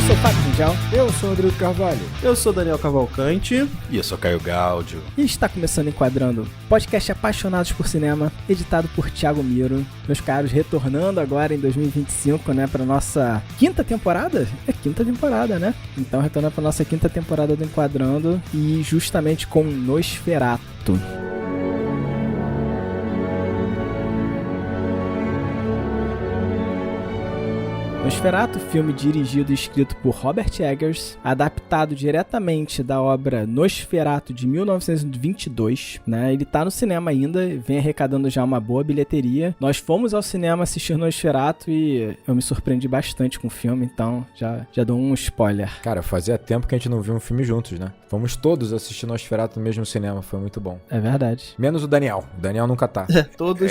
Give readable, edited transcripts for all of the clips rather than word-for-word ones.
sou o Fábio Mundial. Eu sou o Rodrigo Carvalho. Eu sou Daniel Cavalcante. E eu sou Caio Gáudio. E está começando Enquadrando, podcast apaixonados por cinema, editado por Thiago Miro. Meus caros, retornando agora em 2025, né, para nossa quinta temporada? É quinta temporada, né? Então retornando para nossa quinta temporada do Enquadrando e justamente com Nosferatu. Nosferatu, filme dirigido e escrito por Robert Eggers, adaptado diretamente da obra Nosferatu de 1922, né? Ele tá no cinema ainda, vem arrecadando já uma boa bilheteria. Nós fomos ao cinema assistir Nosferatu e eu me surpreendi bastante com o filme, então já dou um spoiler. Cara, fazia tempo que a gente não viu um filme juntos, né? Fomos todos assistir Nosferatu no mesmo cinema, foi muito bom. É verdade. Menos o Daniel. O Daniel nunca tá. Todos.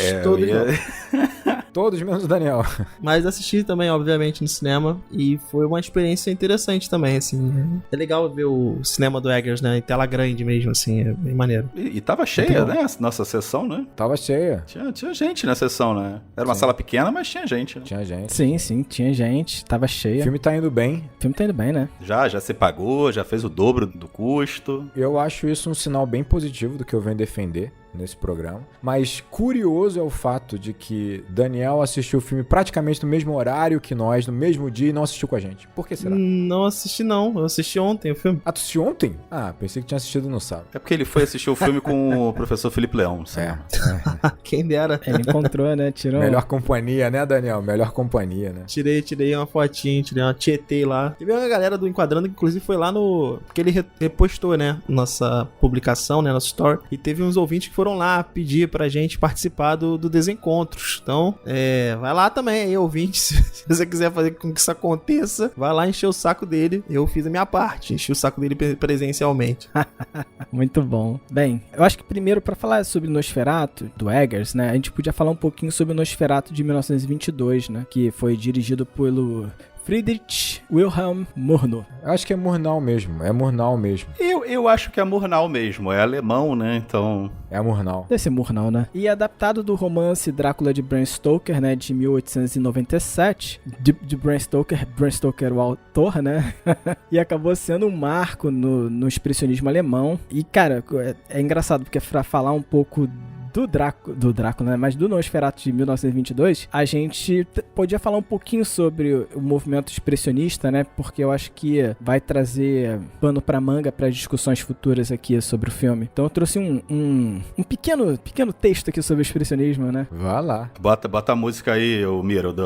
Todos menos o Daniel. Mas assisti também, obviamente, no cinema. E foi uma experiência interessante também, assim. É legal ver o cinema do Eggers, né? Em tela grande mesmo, assim. É bem maneiro. E tava cheia, né? Nossa sessão, né? Tava cheia. Tinha gente na sessão, né? Era uma sala pequena, mas tinha gente, né? Tinha gente. Sim, tinha gente. Tava cheia. O filme tá indo bem. O filme tá indo bem, né? Já se pagou, já fez o dobro do custo. Eu acho isso um sinal bem positivo do que eu venho defender nesse programa. Mas curioso é o fato de que Daniel assistiu o filme praticamente no mesmo horário que nós, no mesmo dia, e não assistiu com a gente. Por que será? Não assisti, não. Eu assisti ontem o filme. Ah, tu assistiu ontem? Ah, pensei que tinha assistido no sábado. É porque ele foi assistir o filme com o professor Felipe Leão, sabe? Quem dera. Ele encontrou, né? Tirou. Melhor companhia, né, Daniel? Melhor companhia, né? Tirei uma fotinha, tirei uma tietê lá. Teve uma galera do Enquadrando que inclusive foi lá no... Porque ele repostou, né? Nossa publicação, né? Nossa story. E teve uns ouvintes que foram lá pedir pra gente participar do Desencontros. Então, vai lá também aí, ouvinte. Se você quiser fazer com que isso aconteça, vai lá encher o saco dele. Eu fiz a minha parte. Enchi o saco dele presencialmente. Muito bom. Bem, eu acho que primeiro, pra falar sobre Nosferatu, do Eggers, né? A gente podia falar um pouquinho sobre o Nosferatu de 1922, né? Que foi dirigido pelo Friedrich Wilhelm Murnau. Eu acho que é Murnau mesmo. Eu acho que é Murnau mesmo. É alemão, né? Então... É Murnau. Deve ser Murnau, né? E adaptado do romance Drácula de Bram Stoker, né? De 1897. De Bram Stoker o autor, né? E acabou sendo um marco no expressionismo alemão. E, cara, é engraçado, porque pra falar um pouco do Drácula, né? Mas do Nosferatu de 1922, a gente podia falar um pouquinho sobre o movimento expressionista, né? Porque eu acho que vai trazer pano pra manga para discussões futuras aqui sobre o filme. Então eu trouxe um pequeno texto aqui sobre o expressionismo, né? Vai lá. Bota a música aí, o Miro, do...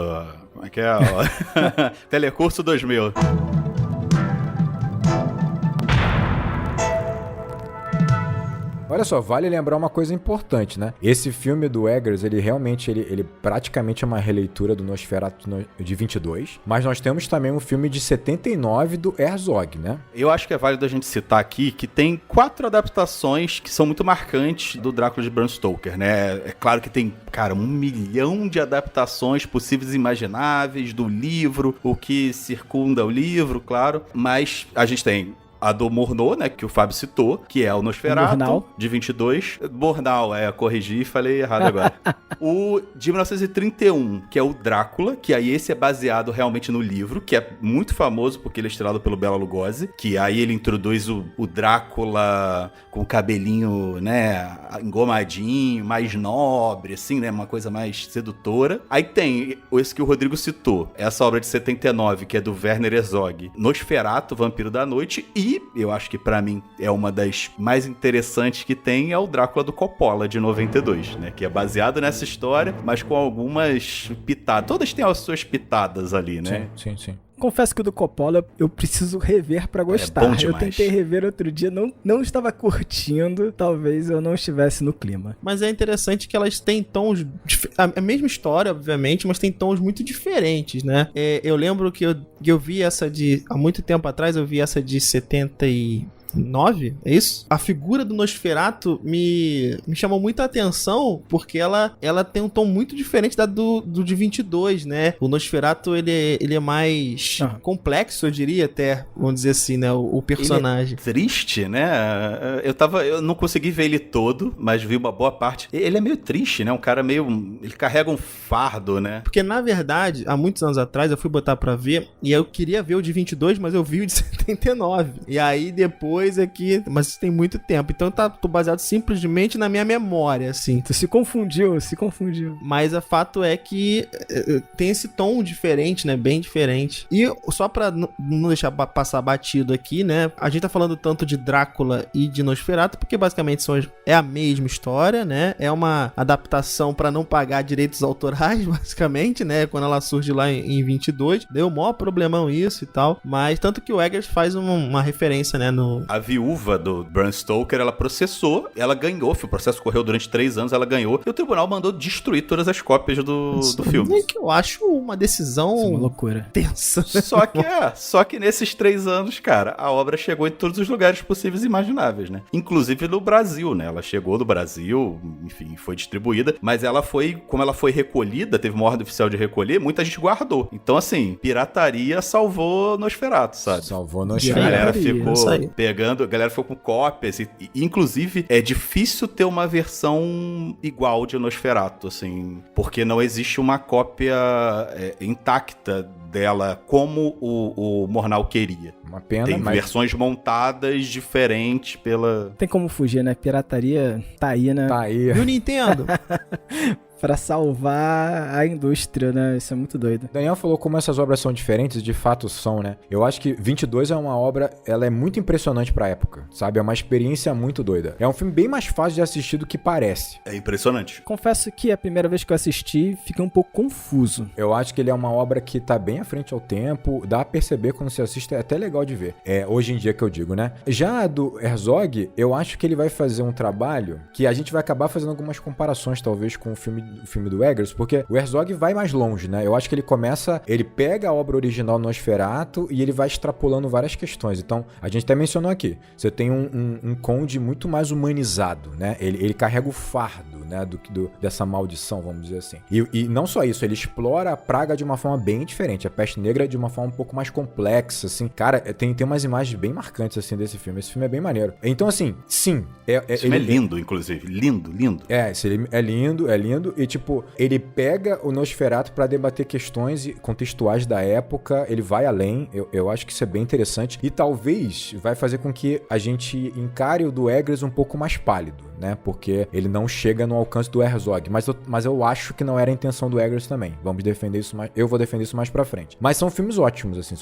Como é que é? Telecurso 2000. Olha só, vale lembrar uma coisa importante, né? Esse filme do Eggers, ele realmente, ele praticamente é uma releitura do Nosferatu de 22, mas nós temos também um filme de 79 do Herzog, né? Eu acho que é válido a gente citar aqui que tem 4 adaptações que são muito marcantes do Drácula de Bram Stoker, né? É claro que tem, cara, 1 milhão de adaptações possíveis e imagináveis do livro, o que circunda o livro, claro, mas a gente tem a do Murnau, né, que o Fábio citou, que é o Nosferatu, de 22. Murnau, corrigi e falei errado agora. O de 1931, que é o Drácula, que aí esse é baseado realmente no livro, que é muito famoso porque ele é estrelado pelo Bela Lugosi, que aí ele introduz o Drácula com o cabelinho, né, engomadinho, mais nobre, assim, né, uma coisa mais sedutora. Aí tem esse que o Rodrigo citou, essa obra de 79, que é do Werner Herzog, Nosferatu, Vampiro da Noite, e eu acho que pra mim é uma das mais interessantes que tem, é o Drácula do Coppola, de 92, né? Que é baseado nessa história, mas com algumas pitadas. Todas têm as suas pitadas ali, né? Sim. Confesso que o do Coppola eu preciso rever pra gostar. É bom demais. Eu tentei rever outro dia, não estava curtindo, talvez eu não estivesse no clima. Mas é interessante que elas têm tons... A mesma história, obviamente, mas tem tons muito diferentes, né? Eu lembro que eu vi essa de... Há muito tempo atrás eu vi essa de 70 e... 9, é isso? A figura do Nosferatu me chamou muita atenção porque ela tem um tom muito diferente da do de 22, né? O Nosferatu, ele é mais complexo, eu diria até, vamos dizer assim, né? O personagem. Ele é triste, né? Eu não consegui ver ele todo, mas vi uma boa parte. Ele é meio triste, né? Um cara meio... Ele carrega um fardo, né? Porque, na verdade, há muitos anos atrás, eu fui botar pra ver, e eu queria ver o de 22, mas eu vi o de 79. E aí, depois é que... Mas isso tem muito tempo. Então, tô baseado simplesmente na minha memória, assim. Tu se confundiu. Mas o fato é que tem esse tom diferente, né? Bem diferente. E só pra não deixar passar batido aqui, né? A gente tá falando tanto de Drácula e de Nosferatu, porque basicamente é a mesma história, né? É uma adaptação pra não pagar direitos autorais, basicamente, né? Quando ela surge lá em 22. Deu o maior problemão isso e tal. Mas tanto que o Eggers faz uma referência, né? A viúva do Bram Stoker, ela processou, ela ganhou. O processo correu durante 3 anos, ela ganhou. E o tribunal mandou destruir todas as cópias do filme. É que eu acho uma decisão... Isso é uma loucura. Tensa. Só que nesses 3 anos, cara, a obra chegou em todos os lugares possíveis e imagináveis, né? Inclusive no Brasil, né? Ela chegou do Brasil, enfim, foi distribuída, mas como ela foi recolhida, teve uma ordem oficial de recolher, muita gente guardou. Então, assim, pirataria salvou Nosferatu, sabe? Salvou A galera ficou pegando, a galera ficou com cópias e inclusive, é difícil ter uma versão igual de Nosferatu, assim, porque não existe uma cópia intacta dela como o Murnau queria. Uma pena, tem versões montadas diferentes pela... Tem como fugir, né? Pirataria tá aí, né? Tá aí. E o Nintendo? Pra salvar a indústria, né? Isso é muito doido. Daniel falou como essas obras são diferentes, de fato são, né? Eu acho que 22 é uma obra, ela é muito impressionante pra época, sabe? É uma experiência muito doida. É um filme bem mais fácil de assistir do que parece. É impressionante. Confesso que a primeira vez que eu assisti, fiquei um pouco confuso. Eu acho que ele é uma obra que tá bem à frente ao tempo, dá a perceber quando você assiste, é até legal de ver. Hoje em dia que eu digo, né? Já a do Herzog, eu acho que ele vai fazer um trabalho que a gente vai acabar fazendo algumas comparações, talvez, com o filme do Eggers, porque o Herzog vai mais longe, né? Eu acho que ele pega a obra original Nosferatu e ele vai extrapolando várias questões. Então, a gente até mencionou aqui, você tem um conde muito mais humanizado, né? Ele carrega o fardo, né? Dessa maldição, vamos dizer assim. E não só isso, ele explora a praga de uma forma bem diferente, a peste negra de uma forma um pouco mais complexa, assim. Cara, tem umas imagens bem marcantes, assim, desse filme. Esse filme é bem maneiro. Então, assim, sim. Esse filme é lindo, inclusive. Lindo. Esse é lindo. E, tipo, ele pega o Nosferatu pra debater questões contextuais da época, ele vai além, eu acho que isso é bem interessante, e talvez vai fazer com que a gente encare o do Eggers um pouco mais pálido, né, porque ele não chega no alcance do Herzog, mas eu acho que não era a intenção do Eggers também, vamos defender isso mais, eu vou defender isso mais pra frente, mas são filmes ótimos, assim,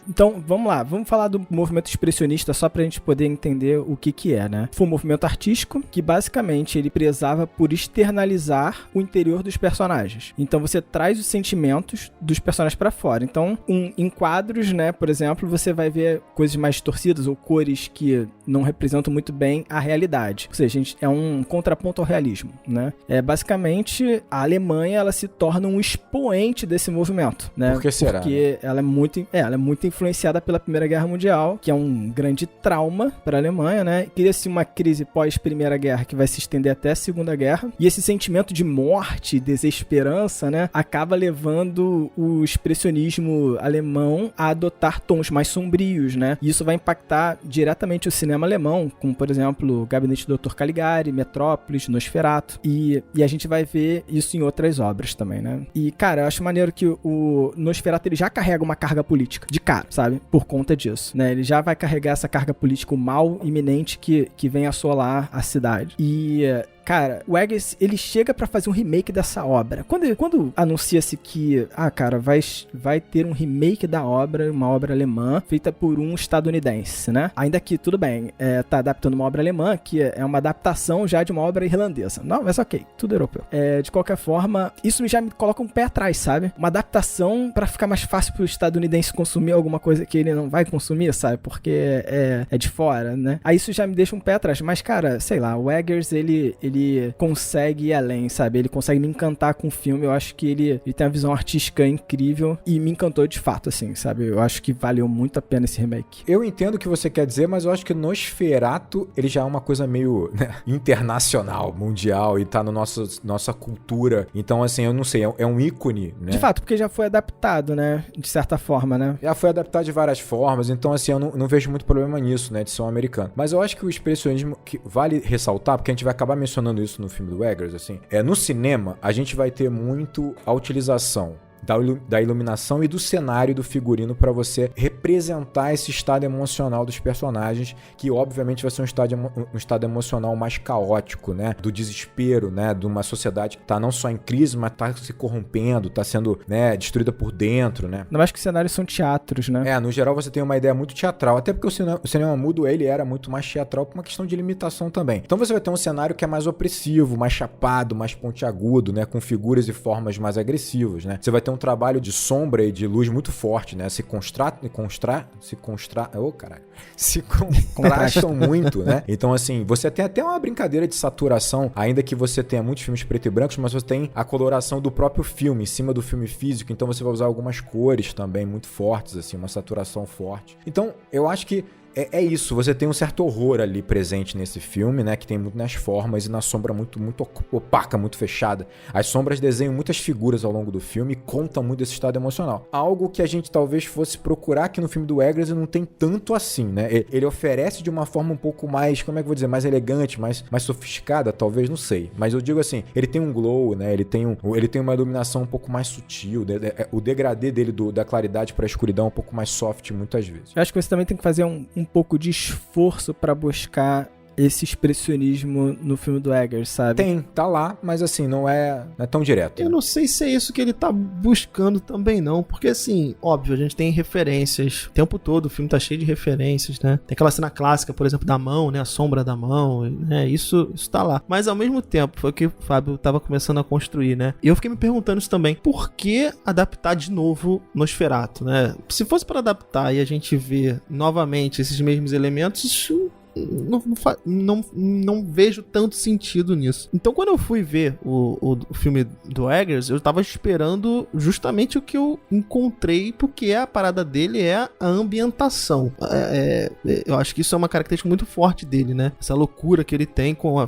Então, vamos lá, vamos falar do movimento expressionista só pra gente poder entender o que é, né. Foi um movimento artístico que basicamente ele prezava por externalizar o interior dos personagens. Então você traz os sentimentos dos personagens pra fora. Então, em quadros, né, por exemplo, você vai ver coisas mais distorcidas ou cores que não representam muito bem a realidade. Ou seja, é um contraponto ao realismo, né? Basicamente, a Alemanha, ela se torna um expoente desse movimento, né? Por que será? Porque ela é muito influenciada pela Primeira Guerra Mundial, que é um grande trauma para a Alemanha, né? Cria-se uma crise pós-Primeira Guerra que vai se estender até a Segunda Guerra. E esse sentimento de morte, desesperança, né, acaba levando o expressionismo alemão a adotar tons mais sombrios, né? E isso vai impactar diretamente o cinema alemão, como, por exemplo, Gabinete do Dr. Caligari, Metrópolis, Nosferatu, e a gente vai ver isso em outras obras também, né? E, cara, eu acho maneiro que o Nosferatu, ele já carrega uma carga política, de cara, sabe? Por conta disso, né? Ele já vai carregar essa carga política, o mal iminente que vem assolar a cidade. E... cara, o Eggers, ele chega pra fazer um remake dessa obra. Quando anuncia-se que, cara, vai ter um remake da obra, uma obra alemã, feita por um estadunidense, né? Ainda que, tudo bem, tá adaptando uma obra alemã, que é uma adaptação já de uma obra irlandesa. Não, mas ok, tudo europeu. De qualquer forma, isso já me coloca um pé atrás, sabe? Uma adaptação pra ficar mais fácil pro estadunidense consumir alguma coisa que ele não vai consumir, sabe? Porque é de fora, né? Aí isso já me deixa um pé atrás. Mas, cara, sei lá, o Eggers, ele ele consegue ir além, sabe? Ele consegue me encantar com o filme. Eu acho que ele tem uma visão artística incrível e me encantou de fato, assim, sabe? Eu acho que valeu muito a pena esse remake. Eu entendo o que você quer dizer, mas eu acho que Nosferatu, ele já é uma coisa meio, né, internacional, mundial, e tá na nossa cultura. Então, assim, eu não sei, é um ícone, né? De fato, porque já foi adaptado, né? De certa forma, né? Já foi adaptado de várias formas, então, assim, eu não vejo muito problema nisso, né, de ser um americano. Mas eu acho que o expressionismo, que vale ressaltar, porque a gente vai acabar mencionando isso no filme do Eggers, assim, no cinema, a gente vai ter muito a utilização da iluminação e do cenário do figurino para você representar esse estado emocional dos personagens, que obviamente vai ser um estado emocional mais caótico, né? Do desespero, né? De uma sociedade que tá não só em crise, mas tá se corrompendo, tá sendo, né, destruída por dentro, né? Ainda mais que os cenários são teatros, né? No geral você tem uma ideia muito teatral, até porque o cinema mudo, ele era muito mais teatral por uma questão de limitação também. Então você vai ter um cenário que é mais opressivo, mais chapado, mais pontiagudo, né? Com figuras e formas mais agressivas, né? Você vai ter um trabalho de sombra e de luz muito forte, né? Se contrastam muito, né? Então, assim, você tem até uma brincadeira de saturação, ainda que você tenha muitos filmes preto e brancos, mas você tem a coloração do próprio filme, em cima do filme físico, então você vai usar algumas cores também muito fortes, assim, uma saturação forte. Então, eu acho que é isso, você tem um certo horror ali presente nesse filme, né, que tem muito nas formas e na sombra muito opaca, muito fechada. As sombras desenham muitas figuras ao longo do filme e contam muito desse estado emocional. Algo que a gente talvez fosse procurar aqui no filme do Eggers e não tem tanto assim, né? Ele oferece de uma forma um pouco mais, como é que eu vou dizer, mais elegante, mais sofisticada, talvez, não sei. Mas eu digo assim, ele tem um glow, né, ele tem uma iluminação um pouco mais sutil, o degradê dele da claridade para a escuridão é um pouco mais soft muitas vezes. Eu acho que você também tem que fazer um pouco de esforço pra buscar esse expressionismo no filme do Eggers, sabe? Tá lá, mas assim, não é tão direto. Eu não sei se é isso que ele tá buscando também não, porque assim, óbvio, a gente tem referências o tempo todo, o filme tá cheio de referências, né? Tem aquela cena clássica, por exemplo, da mão, né? A sombra da mão, né? Isso tá lá. Mas ao mesmo tempo, foi o que o Fábio tava começando a construir, né? E eu fiquei me perguntando isso também, por que adaptar de novo Nosferatu, né? Se fosse para adaptar e a gente ver novamente esses mesmos elementos, não vejo tanto sentido nisso. Então, quando eu fui ver o filme do Eggers, eu tava esperando justamente o que eu encontrei, porque a parada dele é a ambientação. Eu acho que isso é uma característica muito forte dele, né? Essa loucura que ele tem com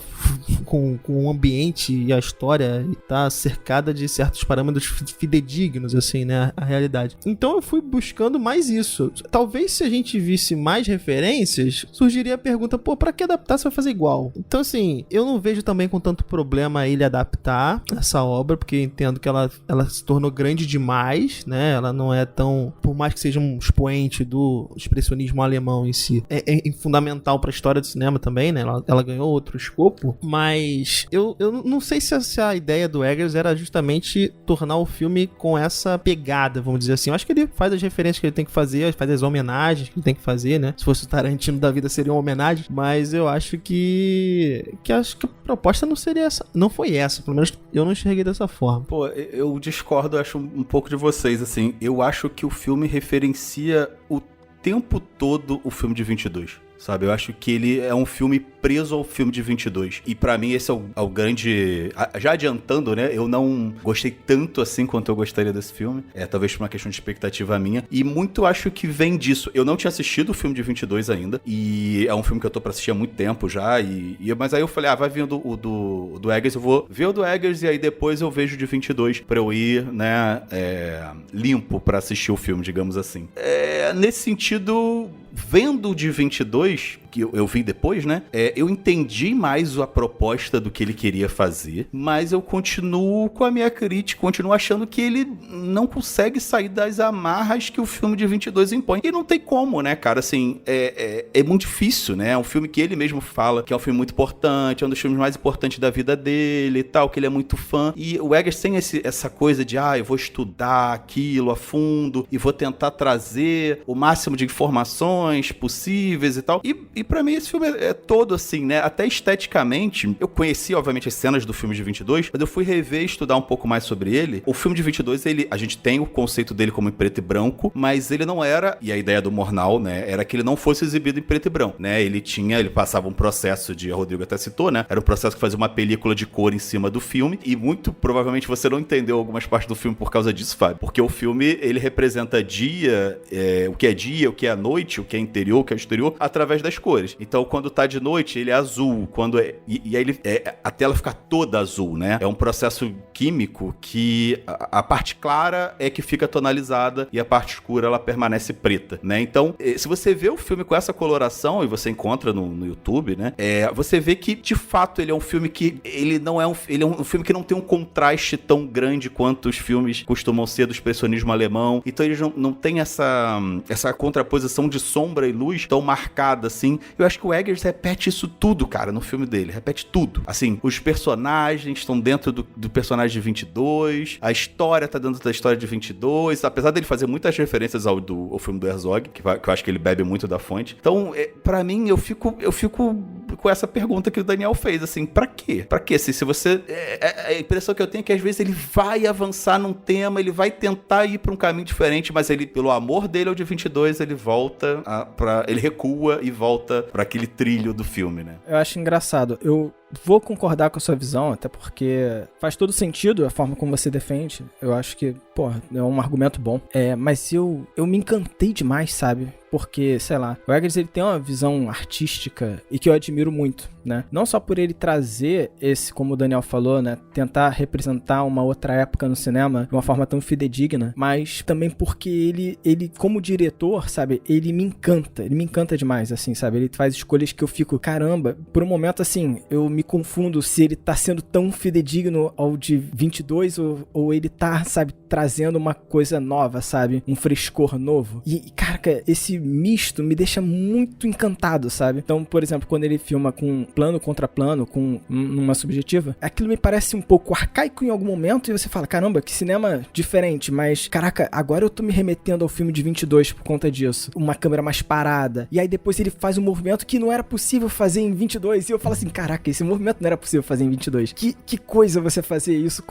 o ambiente e a história, e tá cercada de certos parâmetros fidedignos, assim, né? A realidade. Então, eu fui buscando mais isso. Talvez se a gente visse mais referências, surgiria a pergunta, pra que adaptar se vai fazer igual? Então, assim, eu não vejo também com tanto problema ele adaptar essa obra, porque eu entendo que ela se tornou grande demais, né? Ela não é tão... Por mais que seja um expoente do expressionismo alemão em si, é fundamental pra história do cinema também, né? Ela ganhou outro escopo, mas eu não sei se a ideia do Eggers era justamente tornar o filme com essa pegada, vamos dizer assim. Eu acho que ele faz as referências que ele tem que fazer, faz as homenagens que ele tem que fazer, né? Se fosse o Tarantino da vida, seria uma homenagem, mas eu acho que a proposta não seria essa, não foi essa, pelo menos eu não enxerguei dessa forma. Pô, eu discordo, acho um pouco de vocês, assim, eu acho que o filme referencia o tempo todo o filme de 22. Sabe, eu acho que ele é um filme preso ao filme de 22. E pra mim esse é o grande... Já adiantando, né? Eu não gostei tanto assim quanto eu gostaria desse filme. Talvez por uma questão de expectativa minha. E muito acho que vem disso. Eu não tinha assistido o filme de 22 ainda. E é um filme que eu tô pra assistir há muito tempo já. Mas aí eu falei, vai vindo o do Eggers. Eu vou ver o do Eggers e aí depois eu vejo o de 22 pra eu ir, né? Limpo pra assistir o filme, digamos assim. Nesse sentido... Vendo o de 22, que eu vi depois, né? Eu entendi mais a proposta do que ele queria fazer, mas eu continuo com a minha crítica, continuo achando que ele não consegue sair das amarras que o filme de 22 impõe. E não tem como, né, cara? Assim, é muito difícil, né? É um filme que ele mesmo fala que é um filme muito importante, é um dos filmes mais importantes da vida dele e tal, que ele é muito fã. E o Eggers tem essa coisa de, eu vou estudar aquilo a fundo e vou tentar trazer o máximo de informações possíveis e tal. E E pra mim esse filme é todo assim, né? Até esteticamente, eu conheci, obviamente, as cenas do filme de 22, mas eu fui rever e estudar um pouco mais sobre ele. O filme de 22, a gente tem o conceito dele como em preto e branco, mas ele não era, e a ideia do Murnau, né, era que ele não fosse exibido em preto e branco, né? Ele passava um processo a Rodrigo até citou, né? Era um processo que fazia uma película de cor em cima do filme, e muito provavelmente você não entendeu algumas partes do filme por causa disso, Fábio, porque o filme, ele representa o que é dia, o que é a noite, o que é interior, o que é exterior, através das cores. Então, quando tá de noite, ele é azul, e aí a tela fica toda azul, né? É um processo químico que a parte clara é que fica tonalizada e a parte escura, ela permanece preta, né? Então, se você vê o filme com essa coloração, e você encontra no YouTube, né? Você vê que, de fato, ele é um filme que ele é um filme que não tem um contraste tão grande quanto os filmes costumam ser do expressionismo alemão. Então, ele não tem essa contraposição de sombra e luz tão marcada, assim. Eu acho que o Eggers repete isso tudo, cara, no filme dele. Repete tudo. Assim, os personagens estão dentro do personagem de 22, a história tá dentro da história de 22, apesar dele fazer muitas referências ao filme do Herzog, que eu acho que ele bebe muito da fonte. Então, pra mim, eu fico com essa pergunta que o Daniel fez, assim, pra quê? Pra quê? Se você... a impressão que eu tenho é que às vezes ele vai avançar num tema, ele vai tentar ir pra um caminho diferente, mas ele, pelo amor dele ao de 22, ele volta ele recua e volta pra aquele trilho do filme, né? Eu acho engraçado. Eu vou concordar com a sua visão, até porque faz todo sentido a forma como você defende. Eu acho que, é um argumento bom. Mas eu me encantei demais, sabe? Porque, sei lá, o Eggers, ele tem uma visão artística e que eu admiro muito, né? Não só por ele trazer esse, como o Daniel falou, né? Tentar representar uma outra época no cinema de uma forma tão fidedigna, mas também porque ele como diretor, sabe? Ele me encanta demais, assim, sabe? Ele faz escolhas que eu fico, caramba, por um momento, assim, eu me confundo se ele tá sendo tão fidedigno ao de 22 ou ele tá, sabe, trazendo uma coisa nova, sabe? Um frescor novo. E, cara, esse misto me deixa muito encantado, sabe? Então, por exemplo, quando ele filma com plano contra plano, com uma subjetiva, aquilo me parece um pouco arcaico em algum momento e você fala, caramba, que cinema diferente, mas, caraca, agora eu tô me remetendo ao filme de 22 por conta disso. Uma câmera mais parada. E aí depois ele faz um movimento que não era possível fazer em 22 e eu falo assim, caraca, esse movimento não era possível fazer em 22. Que coisa você fazer isso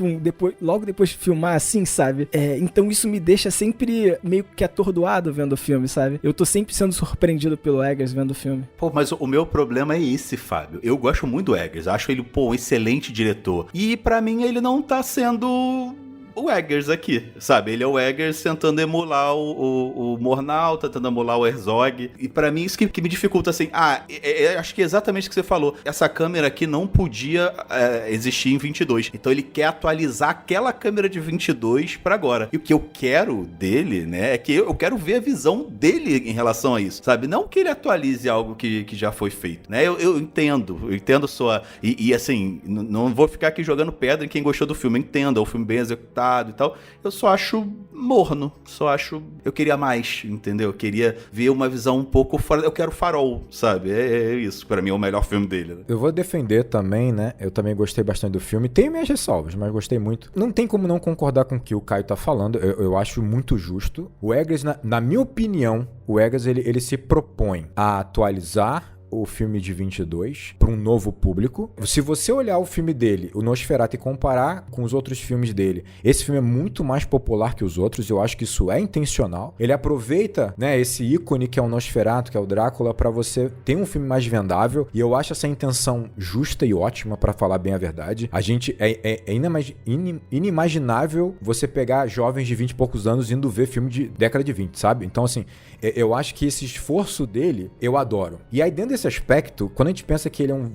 logo depois de filmar assim, sabe? Então isso me deixa sempre meio que atordoado vendo o filme, sabe? Eu tô sempre sendo surpreendido pelo Eggers vendo o filme. Mas o meu problema é esse, Fábio. Eu gosto muito do Eggers, acho ele, um excelente diretor. E pra mim ele não tá sendo o Eggers aqui, sabe? Ele é o Eggers tentando emular o Murnau, tentando emular o Herzog. E pra mim isso que me dificulta, assim, acho que é exatamente o que você falou. Essa câmera aqui não podia existir em 22. Então ele quer atualizar aquela câmera de 22 pra agora. E o que eu quero dele, né, é que eu quero ver a visão dele em relação a isso, sabe? Não que ele atualize algo que já foi feito, né? Eu entendo sua... E assim, não vou ficar aqui jogando pedra em quem gostou do filme. Entenda, é um filme bem executado e tal, eu só acho morno, eu queria mais, entendeu? Eu queria ver uma visão um pouco fora, eu quero Farol, sabe? É isso, pra mim é o melhor filme dele, né? Eu vou defender também, né? Eu também gostei bastante do filme, tenho minhas ressalvas, mas gostei muito. Não tem como não concordar com o que o Caio tá falando, eu acho muito justo. O Eggers, na minha opinião, o Eggers, ele se propõe a atualizar o filme de 22 para um novo público. Se você olhar o filme dele, o Nosferatu, e comparar com os outros filmes dele, esse filme é muito mais popular que os outros, eu acho que isso é intencional. Ele aproveita, né, esse ícone que é o Nosferatu, que é o Drácula, para você ter um filme mais vendável, e eu acho essa intenção justa e ótima, para falar bem a verdade. A gente é inimaginável você pegar jovens de 20 e poucos anos indo ver filme de década de 20, sabe? Então, assim, eu acho que esse esforço dele, eu adoro. E aí, dentro desse aspecto, quando a gente pensa que ele é um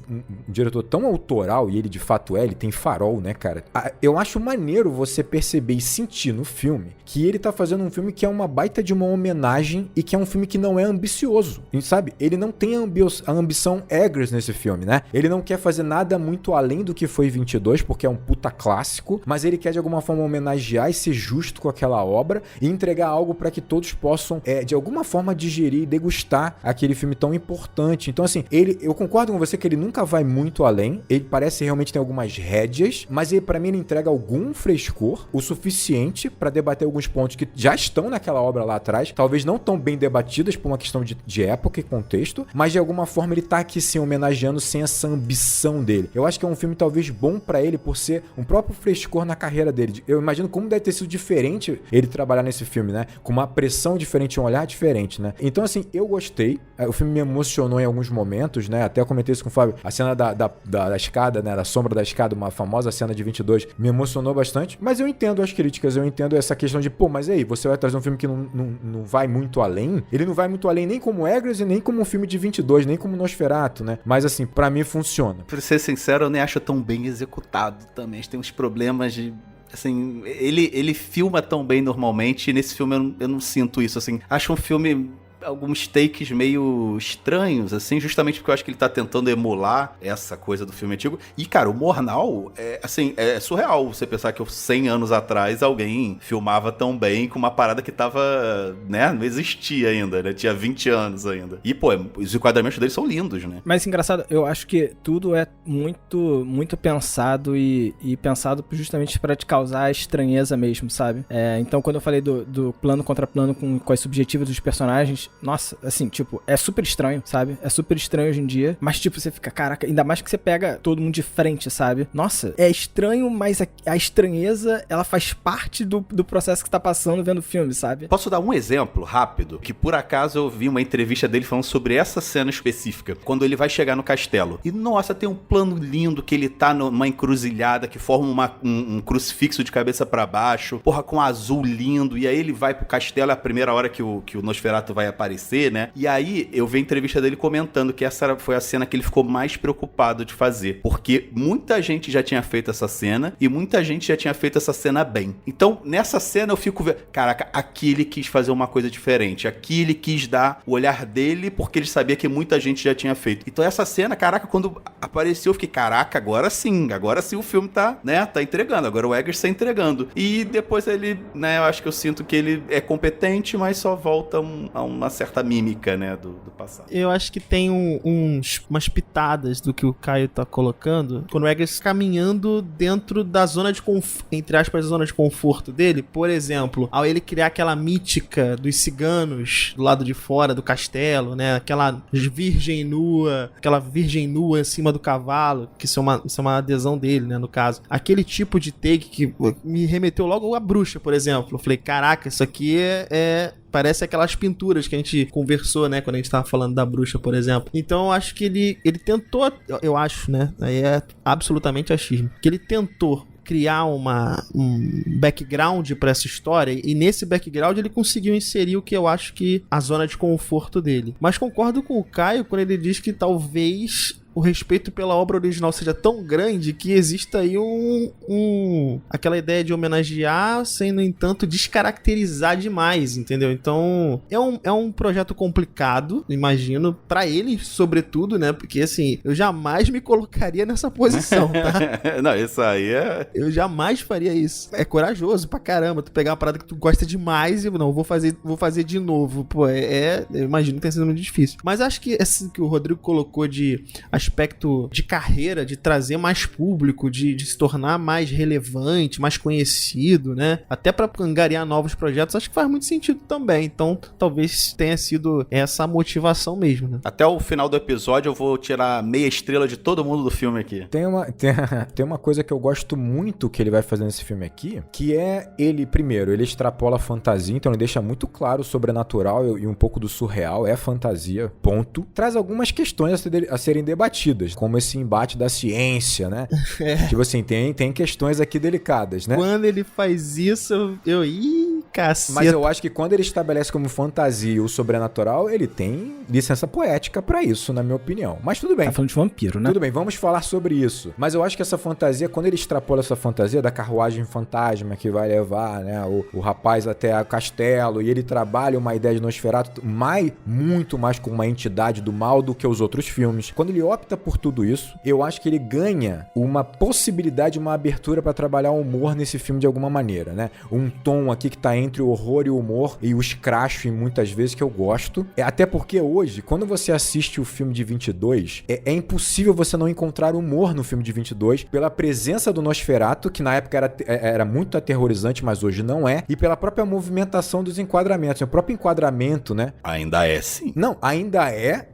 diretor tão autoral, e ele de fato ele tem Farol, né, cara? Eu acho maneiro você perceber e sentir no filme que ele tá fazendo um filme que é uma baita de uma homenagem e que é um filme que não é ambicioso, sabe? Ele não tem a ambição Eggers nesse filme, né? Ele não quer fazer nada muito além do que foi 22, porque é um puta clássico, mas ele quer de alguma forma homenagear e ser justo com aquela obra e entregar algo para que todos possam, de alguma forma, digerir e degustar aquele filme tão importante. Então, assim, eu concordo com você que ele nunca vai muito além. Ele parece realmente ter algumas rédeas, mas pra mim ele entrega algum frescor, o suficiente pra debater alguns pontos que já estão naquela obra lá atrás, talvez não tão bem debatidas por uma questão de época e contexto, mas de alguma forma ele tá aqui sim homenageando sem essa ambição dele. Eu acho que é um filme talvez bom pra ele por ser um próprio frescor na carreira dele. Eu imagino como deve ter sido diferente ele trabalhar nesse filme, né? Com uma pressão diferente, um olhar diferente, né? Então, assim, eu gostei. O filme me emocionou em alguns momentos, né? Até eu comentei isso com o Fábio. A cena da escada, né? Da sombra da escada, uma famosa cena de 22, me emocionou bastante. Mas eu entendo as críticas, eu entendo essa questão de, pô, mas aí, você vai trazer um filme que não vai muito além? Ele não vai muito além nem como Eggers e nem como um filme de 22, nem como Nosferatu, né? Mas, assim, pra mim funciona. Pra ser sincero, eu nem acho tão bem executado também. Tem uns problemas de... Assim, ele filma tão bem normalmente, e nesse filme eu não sinto isso, assim. Acho um filme... alguns takes meio estranhos, assim, justamente porque eu acho que ele tá tentando emular essa coisa do filme antigo. E, cara, o Murnau, é surreal você pensar que 100 anos atrás alguém filmava tão bem com uma parada que tava, né, não existia ainda, né, tinha 20 anos ainda. E, pô, os enquadramentos deles são lindos, né? Mas, engraçado, eu acho que tudo é muito, muito pensado e pensado justamente pra te causar estranheza mesmo, sabe? Então, quando eu falei do plano contra plano com as subjetivas dos personagens, nossa, assim, tipo, é super estranho, sabe? É super estranho hoje em dia, mas, tipo, você fica, caraca, ainda mais que você pega todo mundo de frente, sabe? Nossa, é estranho, mas a estranheza, ela faz parte do processo que você tá passando vendo o filme, sabe? Posso dar um exemplo rápido? Que, por acaso, eu vi uma entrevista dele falando sobre essa cena específica, quando ele vai chegar no castelo. E, nossa, tem um plano lindo que ele tá numa encruzilhada que forma um crucifixo de cabeça pra baixo, porra, com azul lindo, e aí ele vai pro castelo, é a primeira hora que o Nosferatu vai aparecer, né? E aí eu vi a entrevista dele comentando que essa foi a cena que ele ficou mais preocupado de fazer, porque muita gente já tinha feito essa cena e muita gente já tinha feito essa cena bem. Então, nessa cena eu fico vendo, caraca, aqui ele quis fazer uma coisa diferente, aqui ele quis dar o olhar dele porque ele sabia que muita gente já tinha feito. Então essa cena, caraca, quando apareceu eu fiquei, caraca, agora sim o filme tá, né, tá entregando, agora o Eggers tá entregando. E depois ele, né, eu acho que eu sinto que ele é competente, mas só volta a uma certa mímica, né, do passado. Eu acho que tem umas pitadas do que o Caio tá colocando, quando o Eggers caminhando dentro da zona de conforto, entre aspas, a zona de conforto dele. Por exemplo, ao ele criar aquela mítica dos ciganos do lado de fora do castelo, né, aquela virgem nua em cima do cavalo, que isso é uma adesão dele, né, no caso. Aquele tipo de take que me remeteu logo a Bruxa, por exemplo. Eu falei, caraca, isso aqui parece aquelas pinturas que a gente conversou, né, quando a gente tava falando da Bruxa, por exemplo. Então eu acho que ele tentou, eu acho, né, aí é absolutamente achismo, que ele tentou criar um background pra essa história, e nesse background ele conseguiu inserir o que eu acho que a zona de conforto dele. Mas concordo com o Caio quando ele diz que talvez o respeito pela obra original seja tão grande que exista aí aquela ideia de homenagear sem, no entanto, descaracterizar demais, entendeu? Então, é um projeto complicado, imagino, pra ele, sobretudo, né? Porque, assim, eu jamais me colocaria nessa posição, tá? Não, isso aí é... Eu jamais faria isso. É corajoso pra caramba, tu pegar uma parada que tu gosta demais e, não, vou fazer de novo. Pô, eu imagino que tenha sido muito difícil. Mas acho que esse que o Rodrigo colocou de aspecto de carreira, de trazer mais público, de se tornar mais relevante, mais conhecido, né? Até pra angariar novos projetos, acho que faz muito sentido também. Então, talvez tenha sido essa a motivação mesmo, né? Até o final do episódio eu vou tirar meia estrela de todo mundo do filme aqui. Tem uma coisa que eu gosto muito que ele vai fazer nesse filme aqui, que é primeiro, ele extrapola a fantasia, então ele deixa muito claro o sobrenatural e um pouco do surreal, é fantasia, ponto. Traz algumas questões a serem debatidas, como esse embate da ciência, né? Tipo assim, tem questões aqui delicadas, né? Quando ele faz isso, caceta. Mas eu acho que quando ele estabelece como fantasia o sobrenatural, ele tem licença poética pra isso, na minha opinião. Mas tudo bem. Tá falando de vampiro, né? Tudo bem, vamos falar sobre isso. Mas eu acho que essa fantasia, quando ele extrapola essa fantasia da carruagem fantasma que vai levar, né, o rapaz até o castelo, e ele trabalha uma ideia de Nosferatu muito mais com uma entidade do mal do que os outros filmes. Quando ele opta por tudo isso, eu acho que ele ganha uma possibilidade, uma abertura pra trabalhar o humor nesse filme de alguma maneira, né? Um tom aqui que tá entre o horror e o humor e o escracho em muitas vezes que eu gosto. Até porque hoje, quando você assiste o filme de 22, é impossível você não encontrar humor no filme de 22 pela presença do Nosferatu, que na época era muito aterrorizante, mas hoje não é, e pela própria movimentação dos enquadramentos. O próprio enquadramento, né? Ainda é, sim. Não, ainda é.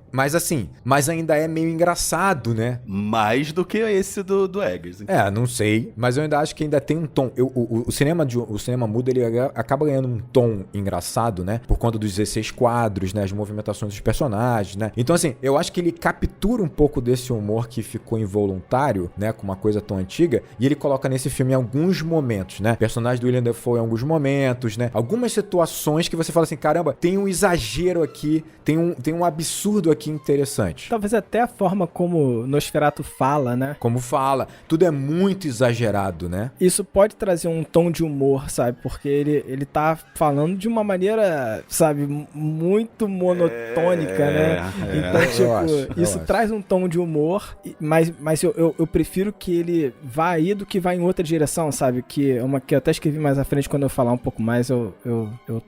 Mas ainda é meio engraçado, né? Mais do que esse do Eggers. Não sei. Mas eu ainda acho que ainda tem um tom. O cinema mudo, ele acaba ganhando um tom engraçado, né? Por conta dos 16 quadros, né? As movimentações dos personagens, né? Então, assim, eu acho que ele captura um pouco desse humor que ficou involuntário, né? Com uma coisa tão antiga. E ele coloca nesse filme em alguns momentos, né? O personagem do William Dafoe em alguns momentos, né? Algumas situações que você fala assim, caramba, tem um exagero aqui, tem um absurdo aqui interessante. Talvez até a forma como Nosferatu fala, né? Como fala. Tudo é muito exagerado, né? Isso pode trazer um tom de humor, sabe? Porque ele tá falando de uma maneira, sabe, muito monotônica, né? Então, isso traz um tom de humor, mas eu prefiro que ele vá aí do que vá em outra direção, sabe? Que eu até escrevi mais à frente, quando eu falar um pouco mais, eu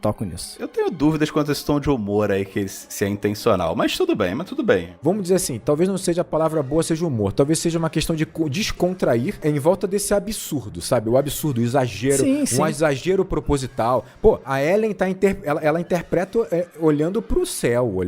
toco nisso. Eu tenho dúvidas quanto a esse tom de humor aí, que se é intencional, mas tudo bem. Vamos dizer assim, talvez não seja a palavra boa, seja humor. Talvez seja uma questão de descontrair em volta desse absurdo, sabe? O absurdo, o exagero, um exagero proposital. Pô, a Ellen ela interpreta olhando pro céu,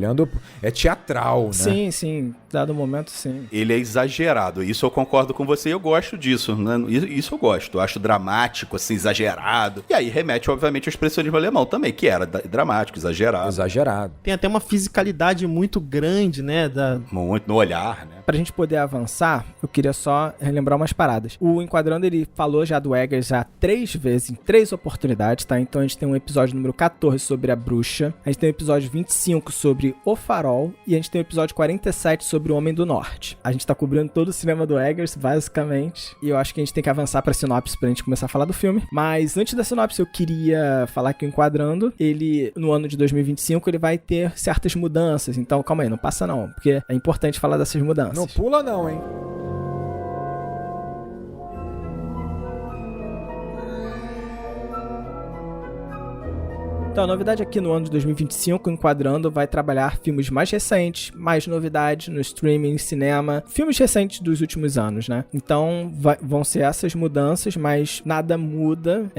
é teatral, né? Sim, dado momento, sim. Ele é exagerado, isso eu concordo com você e eu gosto disso, né? Isso eu gosto, eu acho dramático, assim, exagerado. E aí remete, obviamente, ao expressionismo alemão também, que era dramático, exagerado. Tem até uma fisicalidade muito grande, né? Muito no olhar, né? Pra gente poder avançar, eu queria só relembrar umas paradas. O Enquadrando, ele falou já do Eggers já 3 vezes, em 3 oportunidades, tá? Então a gente tem um episódio número 14 sobre a bruxa, a gente tem o episódio 25 sobre o farol, e a gente tem o episódio 47 sobre o Homem do Norte. A gente tá cobrindo todo o cinema do Eggers, basicamente, e eu acho que a gente tem que avançar pra sinopse pra gente começar a falar do filme. Mas antes da sinopse, eu queria falar que o Enquadrando, ele, no ano de 2025, ele vai ter certas mudanças. Então, calma aí, não passa não, porque é importante falar dessas mudanças. Não pula não, hein? Então, a novidade aqui no ano de 2025, o Enquadrando vai trabalhar filmes mais recentes, mais novidades no streaming, cinema, filmes recentes dos últimos anos, né? Então, vão ser essas mudanças, mas nada muda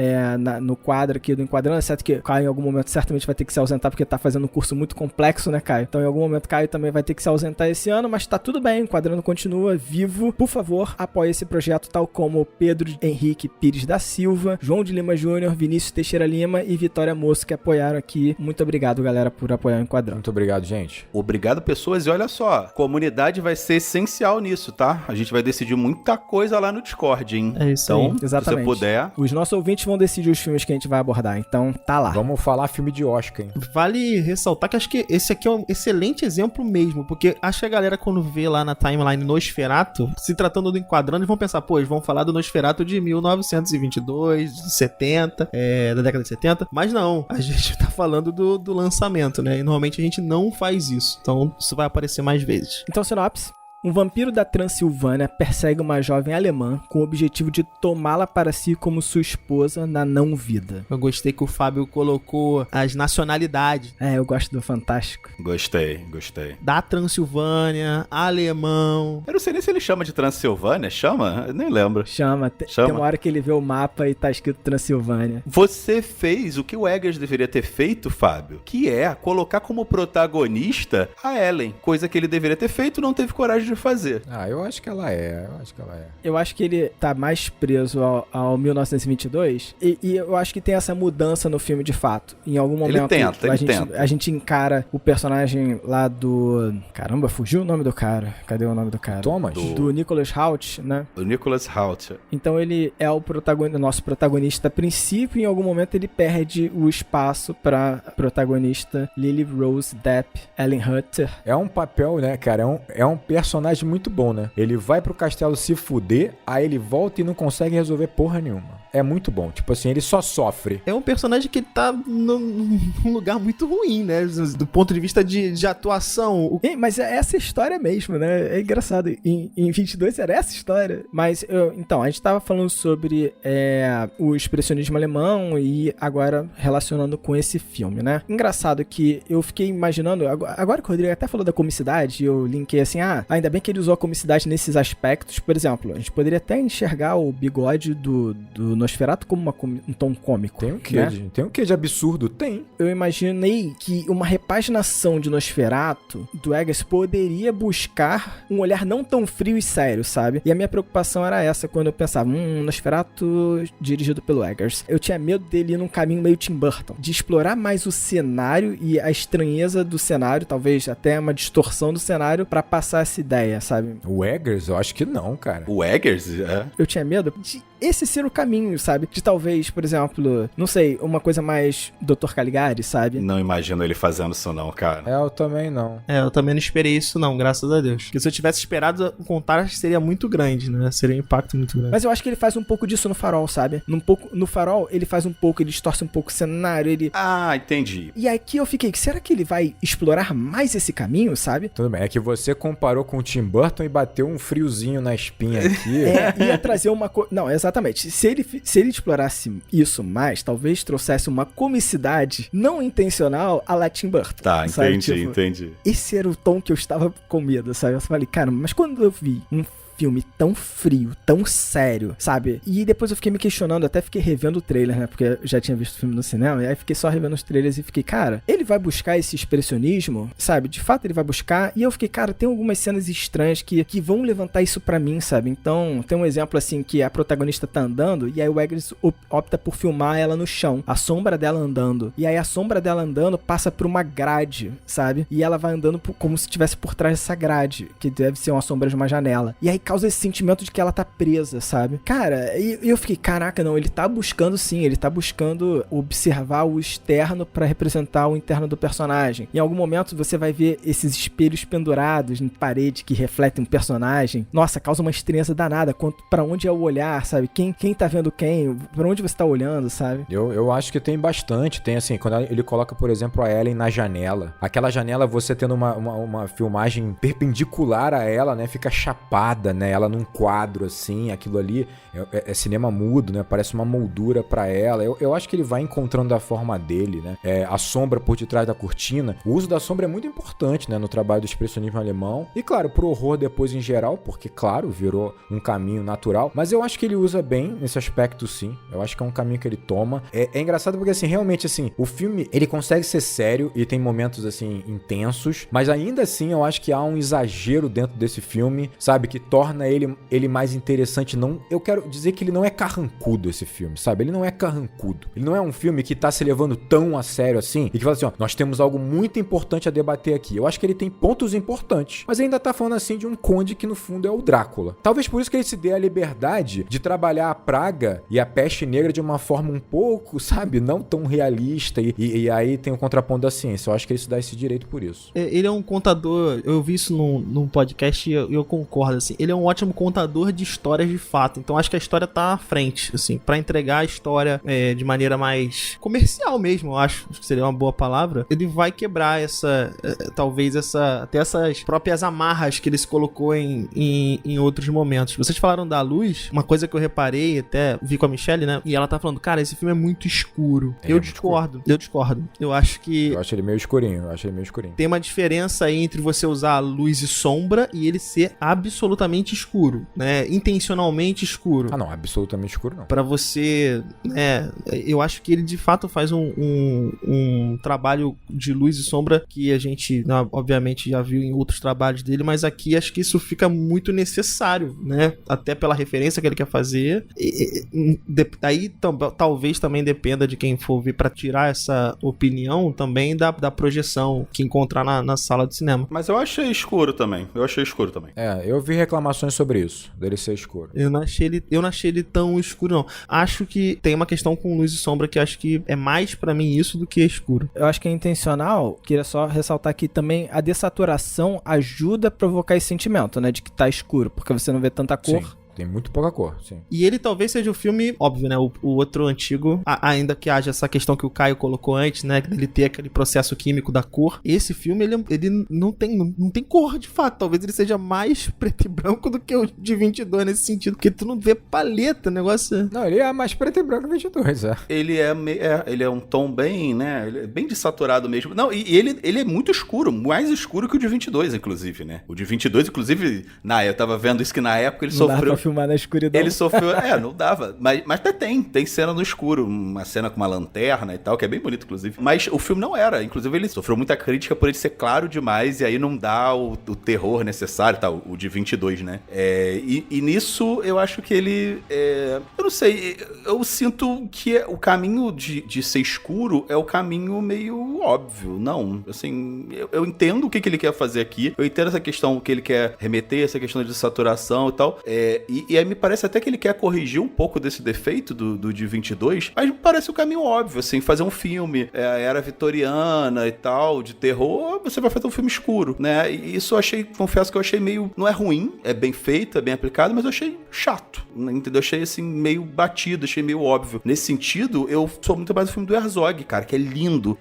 no quadro aqui do Enquadrando, exceto que Caio em algum momento certamente vai ter que se ausentar, porque tá fazendo um curso muito complexo, né, Caio? Então, em algum momento, Caio também vai ter que se ausentar esse ano, mas tá tudo bem, o Enquadrando continua vivo. Por favor, apoie esse projeto, tal como Pedro Henrique Pires da Silva, João de Lima Júnior, Vinícius Teixeira Lima e Vitória Moço, que apoiaram aqui. Muito obrigado, galera, por apoiar o Enquadrando. Muito obrigado, gente. Obrigado, pessoas. E olha só, comunidade vai ser essencial nisso, tá? A gente vai decidir muita coisa lá no Discord, hein? É isso então, aí. Exatamente. Se você puder... Os nossos ouvintes vão decidir os filmes que a gente vai abordar, então tá lá. Vamos falar filme de Oscar, hein? Vale ressaltar que acho que esse aqui é um excelente exemplo mesmo, porque acho que a galera, quando vê lá na timeline Nosferatu, se tratando do Enquadrando, eles vão pensar, pô, eles vão falar do Nosferatu de 1922, de 70, da década de 70, mas não, a gente tá falando do lançamento, né? E normalmente a gente não faz isso, então isso vai aparecer mais vezes. Então, sinopse. Um vampiro da Transilvânia persegue uma jovem alemã com o objetivo de tomá-la para si como sua esposa na não-vida. Eu gostei que o Fábio colocou as nacionalidades. Eu gosto do Fantástico. Gostei. Da Transilvânia, alemão. Eu não sei nem se ele chama de Transilvânia, chama? Eu nem lembro. Chama. Tem uma hora que ele vê o mapa e tá escrito Transilvânia. Você fez o que o Eggers deveria ter feito, Fábio, que é colocar como protagonista a Ellen, coisa que ele deveria ter feito e não teve coragem de fazer. Eu acho que ela é. Eu acho que ele tá mais preso ao 1922 e eu acho que tem essa mudança no filme de fato. Em algum momento a gente encara o personagem lá do... Caramba, fugiu o nome do cara. Cadê o nome do cara? Thomas? Do Nicholas Hoult, né? Do Nicholas Hoult. Então ele é o nosso protagonista a princípio, e em algum momento ele perde o espaço pra protagonista Lily Rose Depp, Ellen Hutter. É um papel, né, cara? É um personagem muito bom, né? Ele vai pro castelo se fuder, aí ele volta e não consegue resolver porra nenhuma. É muito bom. Tipo assim, ele só sofre. É um personagem que tá num lugar muito ruim, né? Do ponto de vista de atuação. Mas é essa história mesmo, né? É engraçado. Em 22 era essa história. Mas, então, a gente tava falando sobre o expressionismo alemão e agora relacionando com esse filme, né? Engraçado que eu fiquei imaginando, agora que o Rodrigo até falou da comicidade, eu linkei assim, ainda bem que ele usou a comicidade nesses aspectos. Por exemplo, a gente poderia até enxergar o bigode do Nosferatu como um tom cômico. Tem um quê de absurdo? Tem. Eu imaginei que uma repaginação de Nosferatu, do Eggers, poderia buscar um olhar não tão frio e sério, sabe? E a minha preocupação era essa quando eu pensava, Nosferatu dirigido pelo Eggers. Eu tinha medo dele ir num caminho meio Tim Burton, de explorar mais o cenário e a estranheza do cenário, talvez até uma distorção do cenário pra passar essa ideia, sabe? O Eggers, eu acho que não, cara. O Eggers, Eu tinha medo de esse ser o caminho, sabe? De talvez, por exemplo, não sei, uma coisa mais Dr. Caligari, sabe? Não imagino ele fazendo isso não, cara. Eu também não. Eu também não esperei isso não, graças a Deus. Porque se eu tivesse esperado, o contraste seria muito grande, né? Seria um impacto muito grande. Mas eu acho que ele faz um pouco disso no Farol, sabe? No Farol, ele faz um pouco, ele distorce um pouco o cenário, ele... Entendi. E aqui eu fiquei, será que ele vai explorar mais esse caminho, sabe? Tudo bem, é que você comparou com o Tim Burton e bateu um friozinho na espinha aqui. Ia trazer uma coisa... Não, exatamente. Se ele explorasse isso mais, talvez trouxesse uma comicidade não intencional a la Tim Burton. Tá, sabe? Entendi. Esse era o tom que eu estava com medo, sabe? Eu falei, cara, mas quando eu vi um filme tão frio, tão sério, sabe? E depois eu fiquei me questionando, até fiquei revendo o trailer, né? Porque eu já tinha visto o filme no cinema, e aí fiquei só revendo os trailers e fiquei, cara, ele vai buscar esse expressionismo, sabe? De fato ele vai buscar, e eu fiquei, cara, tem algumas cenas estranhas que vão levantar isso pra mim, sabe? Então, tem um exemplo assim, que a protagonista tá andando, e aí o Eggers opta por filmar ela no chão, a sombra dela andando, e aí a sombra dela andando passa por uma grade, sabe? E ela vai andando como se estivesse por trás dessa grade, que deve ser uma sombra de uma janela. E aí causa esse sentimento de que ela tá presa, sabe? Cara, e eu fiquei, caraca, não, ele tá buscando sim, ele tá buscando observar o externo pra representar o interno do personagem. Em algum momento você vai ver esses espelhos pendurados em parede que refletem um personagem. Nossa, causa uma estranheza danada, pra onde é o olhar, sabe? Quem tá vendo quem? Pra onde você tá olhando, sabe? Eu acho que tem bastante, tem assim, quando ele coloca, por exemplo, a Ellen na janela. Aquela janela, você tendo uma filmagem perpendicular a ela, né? Fica chapada, né? Ela num quadro, assim, aquilo ali é cinema mudo, né? Parece uma moldura pra ela. Eu acho que ele vai encontrando a forma dele, né? A sombra por detrás da cortina. O uso da sombra é muito importante, né? No trabalho do expressionismo alemão. E, claro, pro horror depois em geral, porque, claro, virou um caminho natural. Mas eu acho que ele usa bem nesse aspecto, sim. Eu acho que é um caminho que ele toma. É engraçado porque, assim, realmente, assim, o filme, ele consegue ser sério e tem momentos, assim, intensos. Mas ainda assim, eu acho que há um exagero dentro desse filme, sabe? Que torna ele mais interessante. Não, eu quero dizer que ele não é carrancudo, esse filme, sabe? Ele não é carrancudo. Ele não é um filme que tá se levando tão a sério assim e que fala assim, ó, nós temos algo muito importante a debater aqui. Eu acho que ele tem pontos importantes, mas ainda tá falando assim de um conde que no fundo é o Drácula. Talvez por isso que ele se dê a liberdade de trabalhar a praga e a peste negra de uma forma um pouco, sabe? Não tão realista e aí tem o contraponto da ciência. Eu acho que ele se dá esse direito por isso. Ele é um contador, eu vi isso num podcast e eu concordo, assim. Ele é um ótimo contador de histórias de fato. Então acho que a história tá à frente, assim, pra entregar a história de maneira mais comercial mesmo, eu acho que seria uma boa palavra. Ele vai quebrar talvez até essas próprias amarras que ele se colocou em outros momentos. Vocês falaram da luz, uma coisa que eu reparei, até vi com a Michelle, né? E ela tá falando, cara, esse filme é muito escuro. Eu discordo. Eu acho ele meio escurinho, Tem uma diferença aí entre você usar luz e sombra e ele ser absolutamente escuro, né? Intencionalmente escuro. Ah, não, absolutamente escuro não. Pra você, né? Eu acho que ele de fato faz um trabalho de luz e sombra que a gente, obviamente, já viu em outros trabalhos dele, mas aqui acho que isso fica muito necessário, né? Até pela referência que ele quer fazer. Daí talvez também dependa de quem for ver pra tirar essa opinião também da projeção que encontrar na sala de cinema. Mas eu achei escuro também. Eu vi reclamações sobre isso, dele ser escuro. Eu não achei ele tão escuro, não. Acho que tem uma questão com luz e sombra que acho que é mais pra mim isso do que escuro. Eu acho que é intencional. Queria só ressaltar que também a dessaturação ajuda a provocar esse sentimento, né? De que tá escuro, porque você não vê tanta cor. Sim. tem muito pouca cor, sim. E ele talvez seja o filme, óbvio, né? O outro antigo, ainda que haja essa questão que o Caio colocou antes, né? Dele ter aquele processo químico da cor. Esse filme, ele não tem cor, de fato. Talvez ele seja mais preto e branco do que o de 22 nesse sentido. Porque tu não vê paleta, o negócio... Não, ele é mais preto e branco 22, é. Ele é um tom bem, né? Ele é bem desaturado mesmo. Não, e ele é muito escuro, mais escuro que o de 22, inclusive, né? O de 22, inclusive, eu tava vendo isso que na época ele Não dá sofreu... pra filmar na escuridão. Ele sofreu... não dava. Mas até tem cena no escuro, uma cena com uma lanterna e tal, que é bem bonito, inclusive. Mas o filme não era. Inclusive, ele sofreu muita crítica por ele ser claro demais e aí não dá o terror necessário, tal, o de 22, né? E nisso, eu acho que ele... eu não sei, eu sinto que o caminho de ser escuro é o caminho meio óbvio. Não, assim, eu entendo o que ele quer fazer aqui, eu entendo essa questão que ele quer remeter, essa questão de saturação e tal, e aí me parece até que ele quer corrigir um pouco desse defeito do de 22, mas me parece o caminho óbvio, assim, fazer um filme, a era vitoriana e tal, de terror, você vai fazer um filme escuro, né? E isso eu achei, confesso que eu achei meio, não é ruim, é bem feito, é bem aplicado, mas eu achei chato, entendeu? Eu achei, assim, meio batido, achei meio óbvio. Nesse sentido, eu sou muito mais do filme do Herzog, cara, que é lindo,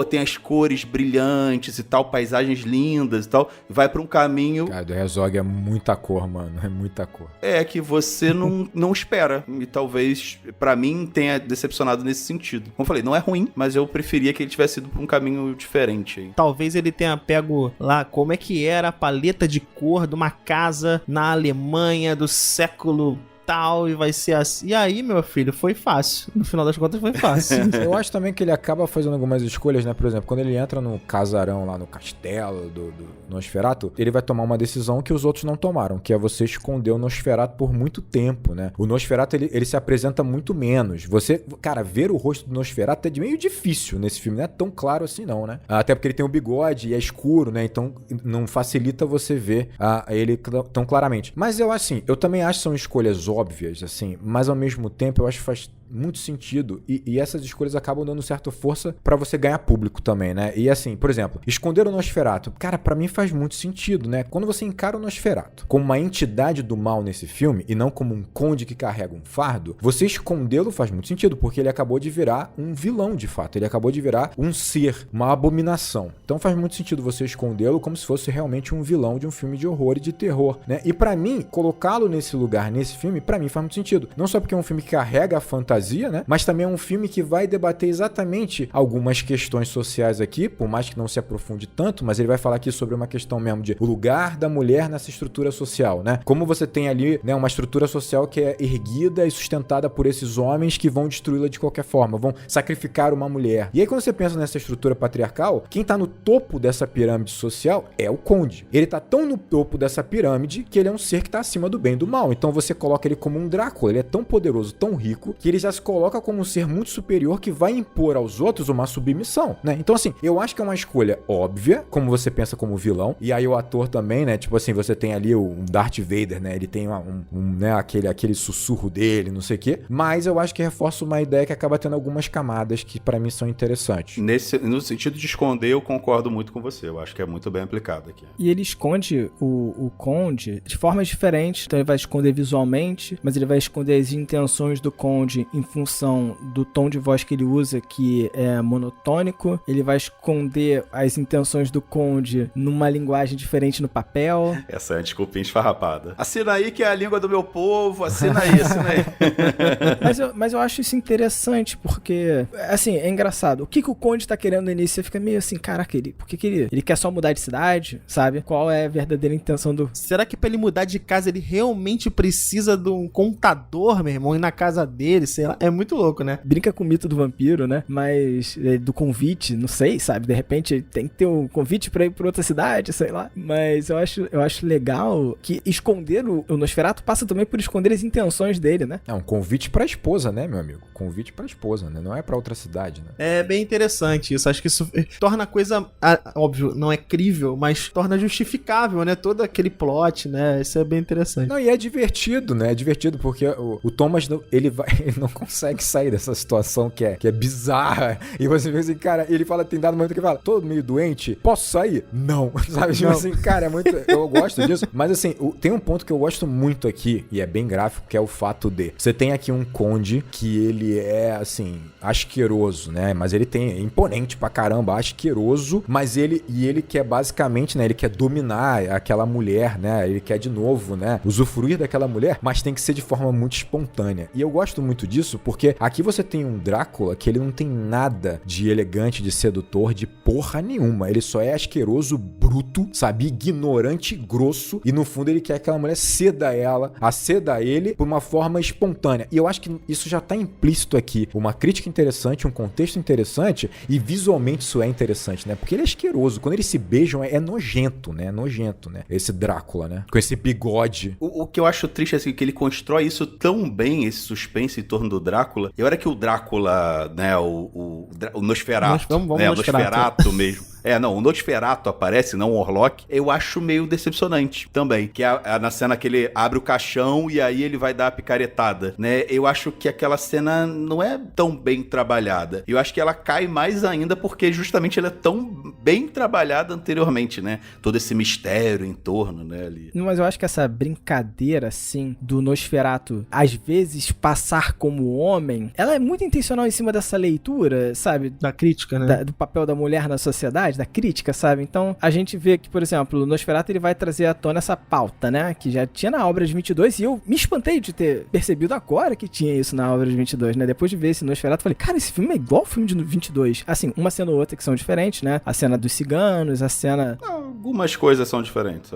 tem as cores brilhantes e tal, paisagens lindas e tal, e vai pra um caminho... Cara, do Herzog é muita cor, mano, é muita cor. Que você não espera, e talvez, pra mim, tenha decepcionado nesse sentido. Como eu falei, não é ruim, mas eu preferia que ele tivesse ido pra um caminho diferente aí. Talvez ele tenha pego lá como é que era a paleta de cor de uma casa na Alemanha do século tal, e vai ser assim. E aí, meu filho, foi fácil. No final das contas, foi fácil. Eu acho também que ele acaba fazendo algumas escolhas, né? Por exemplo, quando ele entra no casarão lá no castelo do Nosferatu, ele vai tomar uma decisão que os outros não tomaram, que é você esconder o Nosferatu por muito tempo, né? O Nosferatu, ele se apresenta muito menos. Você, cara, ver o rosto do Nosferatu é meio difícil nesse filme, não é tão claro assim não, né? Até porque ele tem o bigode e é escuro, né? Então não facilita você ver ele tão claramente. Mas eu também acho que são escolhas óbvias, assim, mas ao mesmo tempo eu acho que faz muito sentido e essas escolhas acabam dando certa força pra você ganhar público também, né? E assim, por exemplo, esconder o Nosferatu, cara, pra mim faz muito sentido, né? Quando você encara o Nosferatu como uma entidade do mal nesse filme e não como um conde que carrega um fardo, você escondê-lo faz muito sentido, porque ele acabou de virar um vilão de fato, ele acabou de virar um ser, uma abominação. Então faz muito sentido você escondê-lo como se fosse realmente um vilão de um filme de horror e de terror, né? E pra mim, colocá-lo nesse lugar, nesse filme, pra mim faz muito sentido. Não só porque é um filme que carrega a fantasia, né? Mas também é um filme que vai debater exatamente algumas questões sociais aqui, por mais que não se aprofunde tanto, mas ele vai falar aqui sobre uma questão mesmo de o lugar da mulher nessa estrutura social, né? Como você tem ali, né, uma estrutura social que é erguida e sustentada por esses homens que vão destruí-la de qualquer forma, vão sacrificar uma mulher. E aí quando você pensa nessa estrutura patriarcal, quem tá no topo dessa pirâmide social é o conde. Ele tá tão no topo dessa pirâmide que ele é um ser que tá acima do bem e do mal. Então você coloca ele como um Drácula, ele é tão poderoso, tão rico, que ele já se coloca como um ser muito superior que vai impor aos outros uma submissão, né? Então assim, eu acho que é uma escolha óbvia, como você pensa como vilão, e aí o ator também, né? Tipo assim, você tem ali o Darth Vader, né? Ele tem né, aquele sussurro dele, não sei o quê, mas eu acho que reforça uma ideia que acaba tendo algumas camadas que pra mim são interessantes. No sentido de esconder, eu concordo muito com você, eu acho que é muito bem aplicado aqui. E ele esconde o conde de formas diferentes, então ele vai esconder visualmente, mas ele vai esconder as intenções do conde em função do tom de voz que ele usa, que é monotônico. Ele vai esconder as intenções do conde numa linguagem diferente no papel. Essa é a desculpinha esfarrapada. Assina aí que é a língua do meu povo, assina aí. Mas eu acho isso interessante, porque, assim, é engraçado. O que o conde tá querendo no início? Você fica meio assim, caraca, por que ele quer só mudar de cidade, sabe? Qual é a verdadeira intenção do... Será que pra ele mudar de casa ele realmente precisa de um contador, meu irmão, ir na casa dele, sei lá? É muito louco, né? Brinca com o mito do vampiro, né? Mas do convite, não sei, sabe? De repente tem que ter um convite pra ir pra outra cidade, sei lá. Mas eu acho legal que esconder o Nosferatu passa também por esconder as intenções dele, né? É um convite pra esposa, né, meu amigo? Convite pra esposa, né? Não é pra outra cidade, né? É bem interessante isso. Acho que isso torna a coisa, óbvio, não é crível, mas torna justificável, né? Todo aquele plot, né? Isso é bem interessante. Não, e é divertido, né? É divertido porque o Thomas, ele não consegue sair dessa situação que é bizarra. E você vê assim, cara, ele fala, tem dado momento que ele fala, tô meio doente, posso sair? Não. Sabe? Tipo assim, cara, é muito... Eu gosto disso. Mas assim, tem um ponto que eu gosto muito aqui, e é bem gráfico, que é o fato de... Você tem aqui um conde que ele é, assim, asqueroso, né? Mas ele é imponente pra caramba, asqueroso, mas ele quer basicamente, né? Ele quer dominar aquela mulher, né? Ele quer de novo, né? Usufruir daquela mulher, mas tem que ser de forma muito espontânea. E eu gosto muito disso porque aqui você tem um Drácula que ele não tem nada de elegante, de sedutor, de porra nenhuma. Ele só é asqueroso, bruto, sabe? Ignorante, grosso, e no fundo ele quer que aquela mulher ceda ele por uma forma espontânea. E eu acho que isso já tá implícito aqui. Uma crítica interessante, um contexto interessante, e visualmente isso é interessante, né? Porque ele é asqueroso. Quando eles se beijam, é nojento, né? É nojento, né? Esse Drácula, né? Com esse bigode. O que eu acho triste, assim, que ele constrói isso tão bem, esse suspense em torno do Drácula. E a hora que o Drácula, né, o Nosferatu, vamos né, o Nosferatu. Nosferatu mesmo. O Nosferatu aparece, não o Orlok. Eu acho meio decepcionante também. Que é na cena que ele abre o caixão e aí ele vai dar a picaretada, né? Eu acho que aquela cena não é tão bem trabalhada. Eu acho que ela cai mais ainda porque justamente ela é tão bem trabalhada anteriormente, né? Todo esse mistério em torno, né? Ali. Mas eu acho que essa brincadeira, assim, do Nosferatu, às vezes passar como homem, ela é muito intencional em cima dessa leitura, sabe? Da crítica, né? Do papel da mulher na sociedade, da crítica, sabe? Então, a gente vê que, por exemplo, o Nosferatu, ele vai trazer à tona essa pauta, né? Que já tinha na obra de 22, e eu me espantei de ter percebido agora que tinha isso na obra de 22, né? Depois de ver esse Nosferatu, eu falei, cara, esse filme é igual ao filme de 22. Assim, uma cena ou outra que são diferentes, né? A cena dos ciganos, a cena... Algumas coisas são diferentes,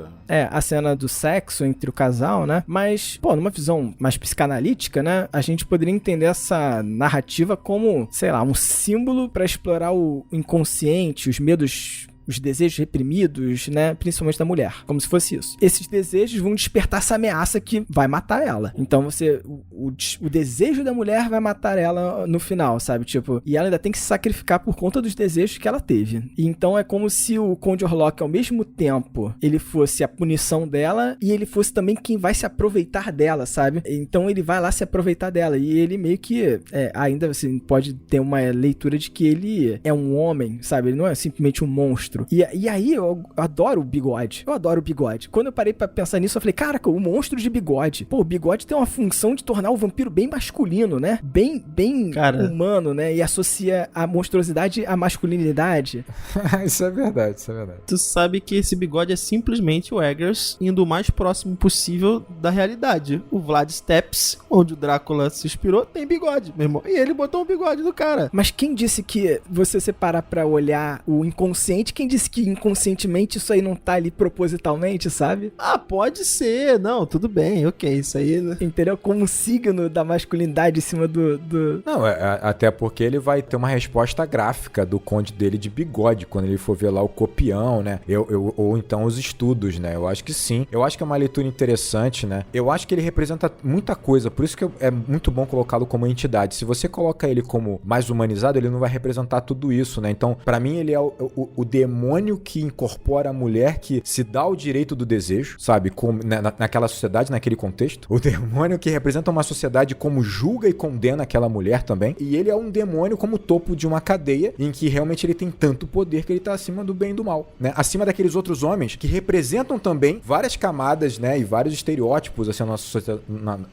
a cena do sexo entre o casal, né? Mas, pô, numa visão mais psicanalítica, né? A gente poderia entender essa narrativa como, sei lá, um símbolo pra explorar o inconsciente, os medos, os desejos reprimidos, né? Principalmente da mulher. Como se fosse isso. Esses desejos vão despertar essa ameaça que vai matar ela. Então o desejo da mulher vai matar ela no final, sabe? Tipo, e ela ainda tem que se sacrificar por conta dos desejos que ela teve. E então é como se o Conde Orlok, ao mesmo tempo, ele fosse a punição dela e ele fosse também quem vai se aproveitar dela, sabe? Então ele vai lá se aproveitar dela. E ele meio que, ainda você pode ter uma leitura de que ele é um homem, sabe? Ele não é simplesmente um monstro. E aí eu adoro o bigode. Eu adoro o bigode. Quando eu parei pra pensar nisso, eu falei, caraca, o monstro de bigode. Pô, o bigode tem uma função de tornar o vampiro bem masculino, né? Bem humano, né? E associa a monstruosidade à masculinidade. Isso é verdade, isso é verdade. Tu sabe que esse bigode é simplesmente o Eggers indo o mais próximo possível da realidade. O Vlad Tepes, onde o Drácula se inspirou, tem bigode, meu irmão. E ele botou o bigode do cara. Mas quem disse que você separar pra olhar o inconsciente, quem disse que inconscientemente isso aí não tá ali propositalmente, sabe? Ah, pode ser. Não, tudo bem, ok, isso aí... Né? Entendeu? Como um signo da masculinidade em cima do... Não, até porque ele vai ter uma resposta gráfica do conde dele de bigode, quando ele for ver lá o copião, né? Ou então os estudos, né? Eu acho que sim. Eu acho que é uma leitura interessante, né? Eu acho que ele representa muita coisa, por isso que é muito bom colocá-lo como entidade. Se você coloca ele como mais humanizado, ele não vai representar tudo isso, né? Então, pra mim, ele é o demônio que incorpora a mulher, que se dá o direito do desejo, sabe? Naquela sociedade, naquele contexto. O demônio que representa uma sociedade como julga e condena aquela mulher também. E ele é um demônio como topo de uma cadeia em que realmente ele tem tanto poder que ele tá acima do bem e do mal, né? Acima daqueles outros homens que representam também várias camadas, né? E vários estereótipos, assim,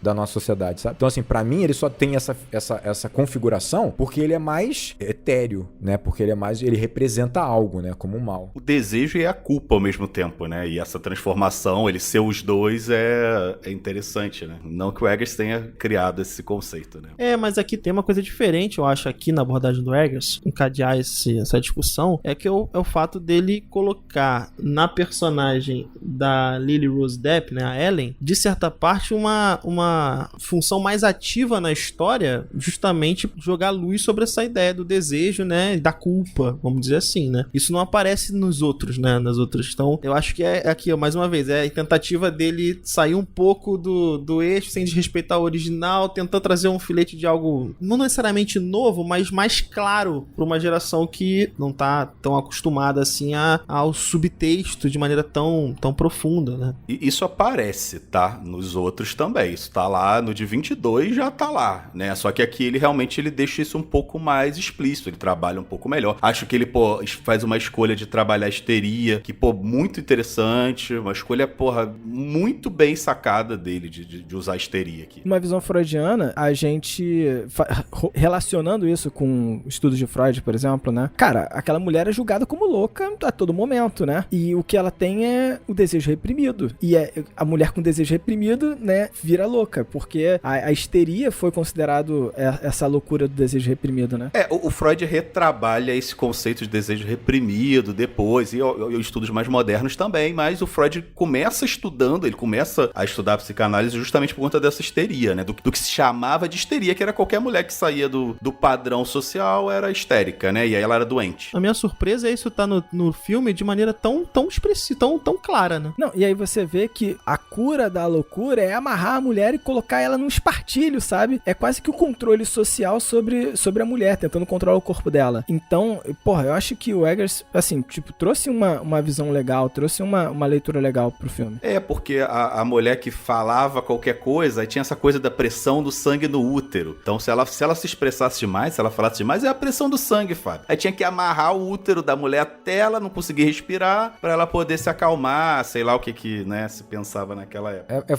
da nossa sociedade, sabe? Então, assim, pra mim, ele só tem essa configuração porque ele é mais etéreo, né? Porque ele representa algo, né? Como um mal. O desejo e a culpa ao mesmo tempo, né? E essa transformação, ele ser os dois é interessante, né? Não que o Eggers tenha criado esse conceito, né? Mas aqui tem uma coisa diferente, eu acho, aqui na abordagem do Eggers, encadear essa discussão, é o fato dele colocar na personagem da Lily Rose Depp, né, a Ellen, de certa parte uma função mais ativa na história, justamente jogar luz sobre essa ideia do desejo, né, e da culpa, vamos dizer assim, né? Isso não aparece aparece nos outros, né? Nas outras. Então, eu acho que é aqui, ó, mais uma vez, é a tentativa dele sair um pouco do eixo, sem desrespeitar o original, tentando trazer um filete de algo não necessariamente novo, mas mais claro para uma geração que não tá tão acostumada assim ao subtexto de maneira tão profunda, né? E isso aparece, tá? Nos outros também. Isso tá lá no de 22, já tá lá, né? Só que aqui ele realmente deixa isso um pouco mais explícito, ele trabalha um pouco melhor. Acho que ele, faz uma escolha de trabalhar a histeria, que, muito interessante, uma escolha, muito bem sacada dele de usar a histeria aqui. Uma visão freudiana, a gente relacionando isso com estudos de Freud, por exemplo, né? Cara, aquela mulher é julgada como louca a todo momento, né? E o que ela tem é o desejo reprimido. E a mulher com desejo reprimido, né, vira louca, porque a histeria foi considerado essa loucura do desejo reprimido, né? O Freud retrabalha esse conceito de desejo reprimido depois, e estudos mais modernos também, mas o Freud começa a estudar a psicanálise justamente por conta dessa histeria, né? Do que se chamava de histeria, que era qualquer mulher que saía do padrão social era histérica, né? E aí ela era doente. A minha surpresa é isso tá no filme de maneira tão expressiva, tão clara, né? Não, e aí você vê que a cura da loucura é amarrar a mulher e colocar ela num espartilho, sabe? É quase que o controle social sobre a mulher, tentando controlar o corpo dela. Então, eu acho que o Eggers, assim, trouxe uma visão legal, trouxe uma leitura legal pro filme. Porque a mulher que falava qualquer coisa, aí tinha essa coisa da pressão do sangue no útero. Então, se ela se expressasse demais, se ela falasse demais, é a pressão do sangue, Fábio. Aí tinha que amarrar o útero da mulher até ela não conseguir respirar, pra ela poder se acalmar, sei lá o que né, se pensava naquela época.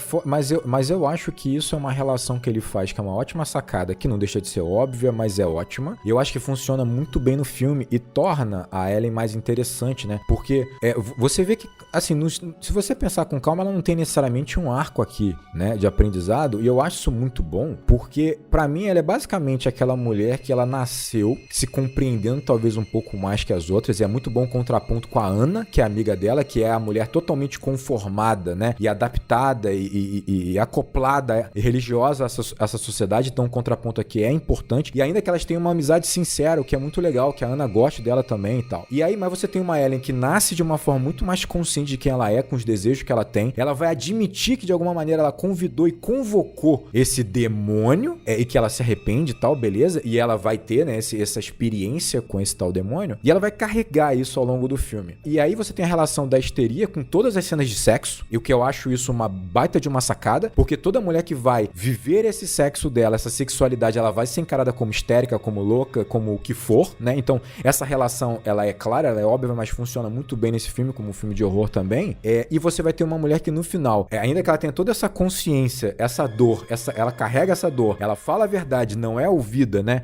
Mas eu acho que isso é uma relação que ele faz, que é uma ótima sacada, que não deixa de ser óbvia, mas é ótima. E eu acho que funciona muito bem no filme e torna a Ellen mais interessante, né? Porque você vê que, assim, se você pensar com calma, ela não tem necessariamente um arco aqui, né, de aprendizado, e eu acho isso muito bom, porque pra mim ela é basicamente aquela mulher que ela nasceu se compreendendo talvez um pouco mais que as outras, e é muito bom o contraponto com a Ana, que é amiga dela, que é a mulher totalmente conformada, né, e adaptada e acoplada e religiosa a essa sociedade. Então o contraponto aqui é importante, e ainda que elas tenham uma amizade sincera, o que é muito legal, que a Ana goste dela também e tal. E aí, mas você tem uma Ellen que nasce de uma forma muito mais consciente de quem ela é, com os desejos que ela tem. Ela vai admitir que de alguma maneira ela convidou e convocou esse demônio, e que ela se arrepende e tal, beleza? E ela vai ter, né, essa experiência com esse tal demônio, e ela vai carregar isso ao longo do filme. E aí você tem a relação da histeria com todas as cenas de sexo, e o que eu acho isso uma baita de uma sacada, porque toda mulher que vai viver esse sexo dela, essa sexualidade, ela vai ser encarada como histérica, como louca, como o que for, né? Então, essa relação, ela é clara, ela é óbvia, mas funciona muito bem nesse filme, como um filme de horror também. E você vai ter uma mulher que no final, ainda que ela tenha toda essa consciência, essa dor, ela carrega essa dor, ela fala a verdade, não é ouvida, né?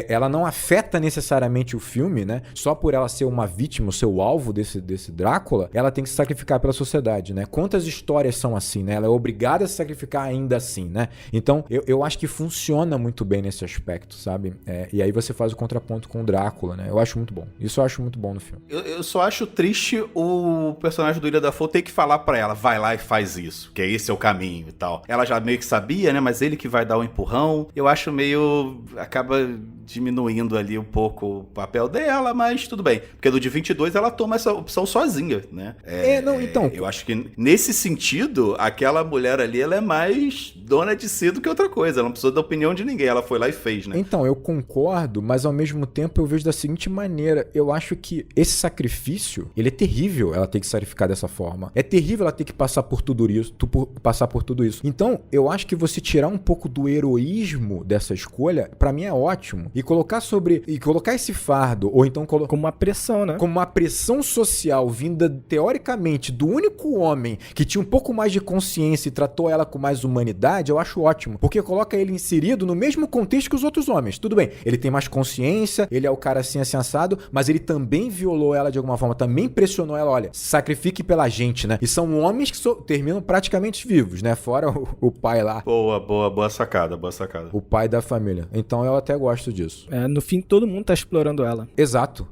Ela não afeta necessariamente o filme, né? Só por ela ser uma vítima, o seu alvo desse Drácula, ela tem que se sacrificar pela sociedade, né? Quantas histórias são assim, né? Ela é obrigada a se sacrificar ainda assim, né? Então, eu acho que funciona muito bem nesse aspecto, sabe? E aí você faz o contraponto com o Drácula, né? Eu acho muito bom. Isso eu acho muito bom no filme. Eu só acho triste o personagem do William Dafoe ter que falar pra ela, vai lá e faz isso, que esse é o caminho e tal. Ela já meio que sabia, né? Mas ele que vai dar o empurrão. Eu acho meio... acaba diminuindo ali um pouco o papel dela, mas tudo bem. Porque no de 22 ela toma essa opção sozinha, né? Então... Eu acho que nesse sentido, aquela mulher ali, ela é mais dona de si do que outra coisa. Ela não precisou da opinião de ninguém, ela foi lá e fez, né? Então, eu concordo, mas ao mesmo tempo eu vejo da seguinte maneira, eu acho que esse sacrifício, ele é terrível ela ter que sacrificar dessa forma. É terrível ela ter que passar por tudo isso. Então, eu acho que você tirar um pouco do heroísmo dessa escolha, pra mim é ótimo. E colocar esse fardo, ou então como uma pressão, né? Como uma pressão social vinda, teoricamente, do único homem que tinha um pouco mais de consciência e tratou ela com mais humanidade, eu acho ótimo. Porque coloca ele inserido no mesmo contexto que os outros homens. Tudo bem, ele tem mais consciência, ele é o cara assim assado, mas ele também violou ela de alguma forma, também pressionou ela, olha, sacrifique pela gente, né? E são homens que terminam praticamente vivos, né? Fora o pai lá. Boa sacada. O pai da família. Então eu até gosto disso. No fim, todo mundo tá explorando ela. Exato.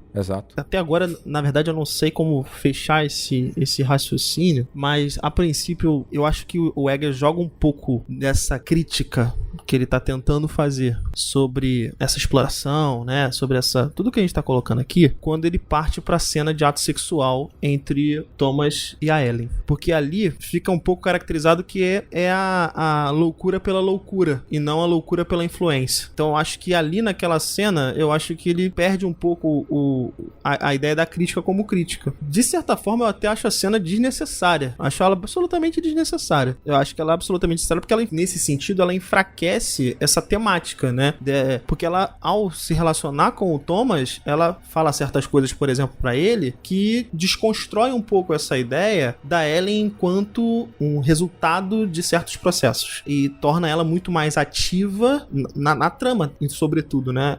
Até agora, na verdade, eu não sei como fechar esse raciocínio, mas a princípio eu acho que o Eggers joga um pouco dessa crítica que ele tá tentando fazer sobre essa exploração, né, sobre tudo que a gente tá colocando aqui, quando ele parte pra cena de ato sexual entre Thomas e a Ellen. Porque ali fica um pouco caracterizado que é a loucura pela loucura e não a loucura pela influência. Então eu acho que ali naquela cena, eu acho que ele perde um pouco a ideia da crítica como crítica. De certa forma, eu até acho a cena desnecessária. Acho ela absolutamente desnecessária. Eu acho que ela é absolutamente necessária porque ela, nesse sentido, ela enfraquece essa temática, né? Porque ela, ao se relacionar com o Thomas, ela fala certas coisas, por exemplo, pra ele, que desconstrói um pouco essa ideia da Ellen enquanto um resultado de certos processos. E torna ela muito mais ativa na trama, sobretudo, né?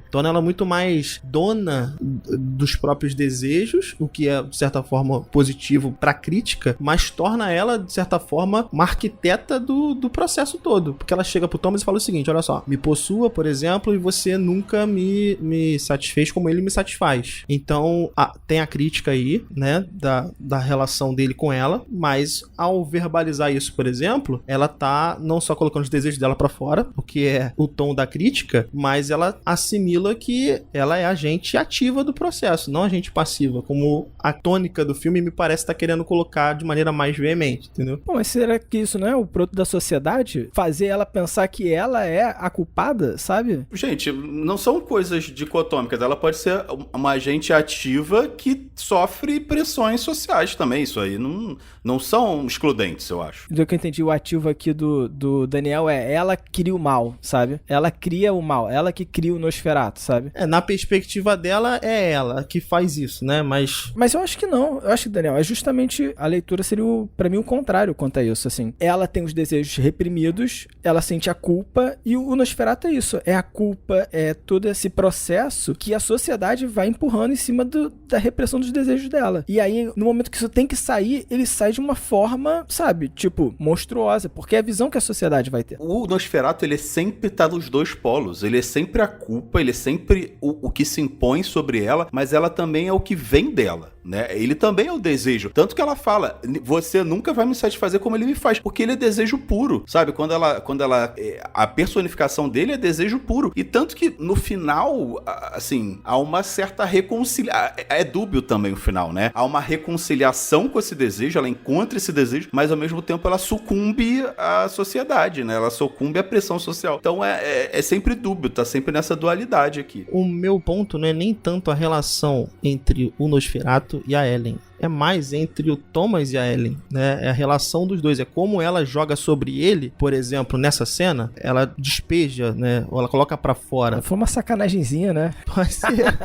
Torna ela muito mais dona dos próprios desejos, o que é, de certa forma, positivo pra crítica, mas torna ela, de certa forma, uma arquiteta do processo todo. Porque ela chega pro Thomas e fala o seguinte: olha só, me possua, por exemplo, e você nunca me satisfez como ele me satisfaz. Então, tem a crítica aí, né, da relação dele com ela, mas ao verbalizar isso, por exemplo, ela tá não só colocando os desejos dela pra fora, o que é o tom da crítica, mas ela assimila que ela é agente ativa do processo, não agente passiva, como a tônica do filme me parece estar querendo colocar de maneira mais veemente, entendeu? Bom, mas será que isso não é o produto da sociedade? Fazer ela pensar que ela é a culpada, sabe? Gente, não são coisas dicotômicas. Ela pode ser uma agente ativa que sofre pressões sociais também. Isso aí não são excludentes, eu acho. Do que eu entendi, o ativo aqui do Daniel ela cria o mal, sabe? Ela cria o mal, ela que cria o Nosferatu, sabe? Na perspectiva dela, é ela que faz isso, né? Mas eu acho que não. Eu acho que, Daniel, é justamente a leitura seria, pra mim, o contrário quanto a isso, assim. Ela tem os desejos reprimidos, ela sente a culpa, e o Nosferatu é isso. É a culpa, é todo esse processo que a sociedade vai empurrando em cima da repressão dos desejos dela. E aí, no momento que isso tem que sair, ele sai de uma forma, sabe, tipo, monstruosa, porque é a visão que a sociedade vai ter. O Nosferatu, ele sempre tá nos dois polos. Ele é sempre a culpa, ele é sempre o que se impõe sobre ela, mas ela também é o que vem dela, né? Ele também é o desejo. Tanto que ela fala, você nunca vai me satisfazer como ele me faz, porque ele é desejo puro, sabe? Quando ela a personificação dele é desejo puro. E tanto que no final, assim, há uma certa reconciliação. É dúbio também o final, né? Há uma reconciliação com esse desejo, ela encontra esse desejo, mas ao mesmo tempo ela sucumbe à sociedade, né? Ela sucumbe à pressão social. Então é sempre dúbio, tá sempre nessa dualidade aqui. O meu ponto não é nem tanto a relação entre o Nosferatu e a Ellen. É mais entre o Thomas e a Ellen, né? É a relação dos dois. É como ela joga sobre ele, por exemplo, nessa cena, ela despeja, né? Ou ela coloca pra fora. Foi uma sacanagemzinha, né? Pode ser.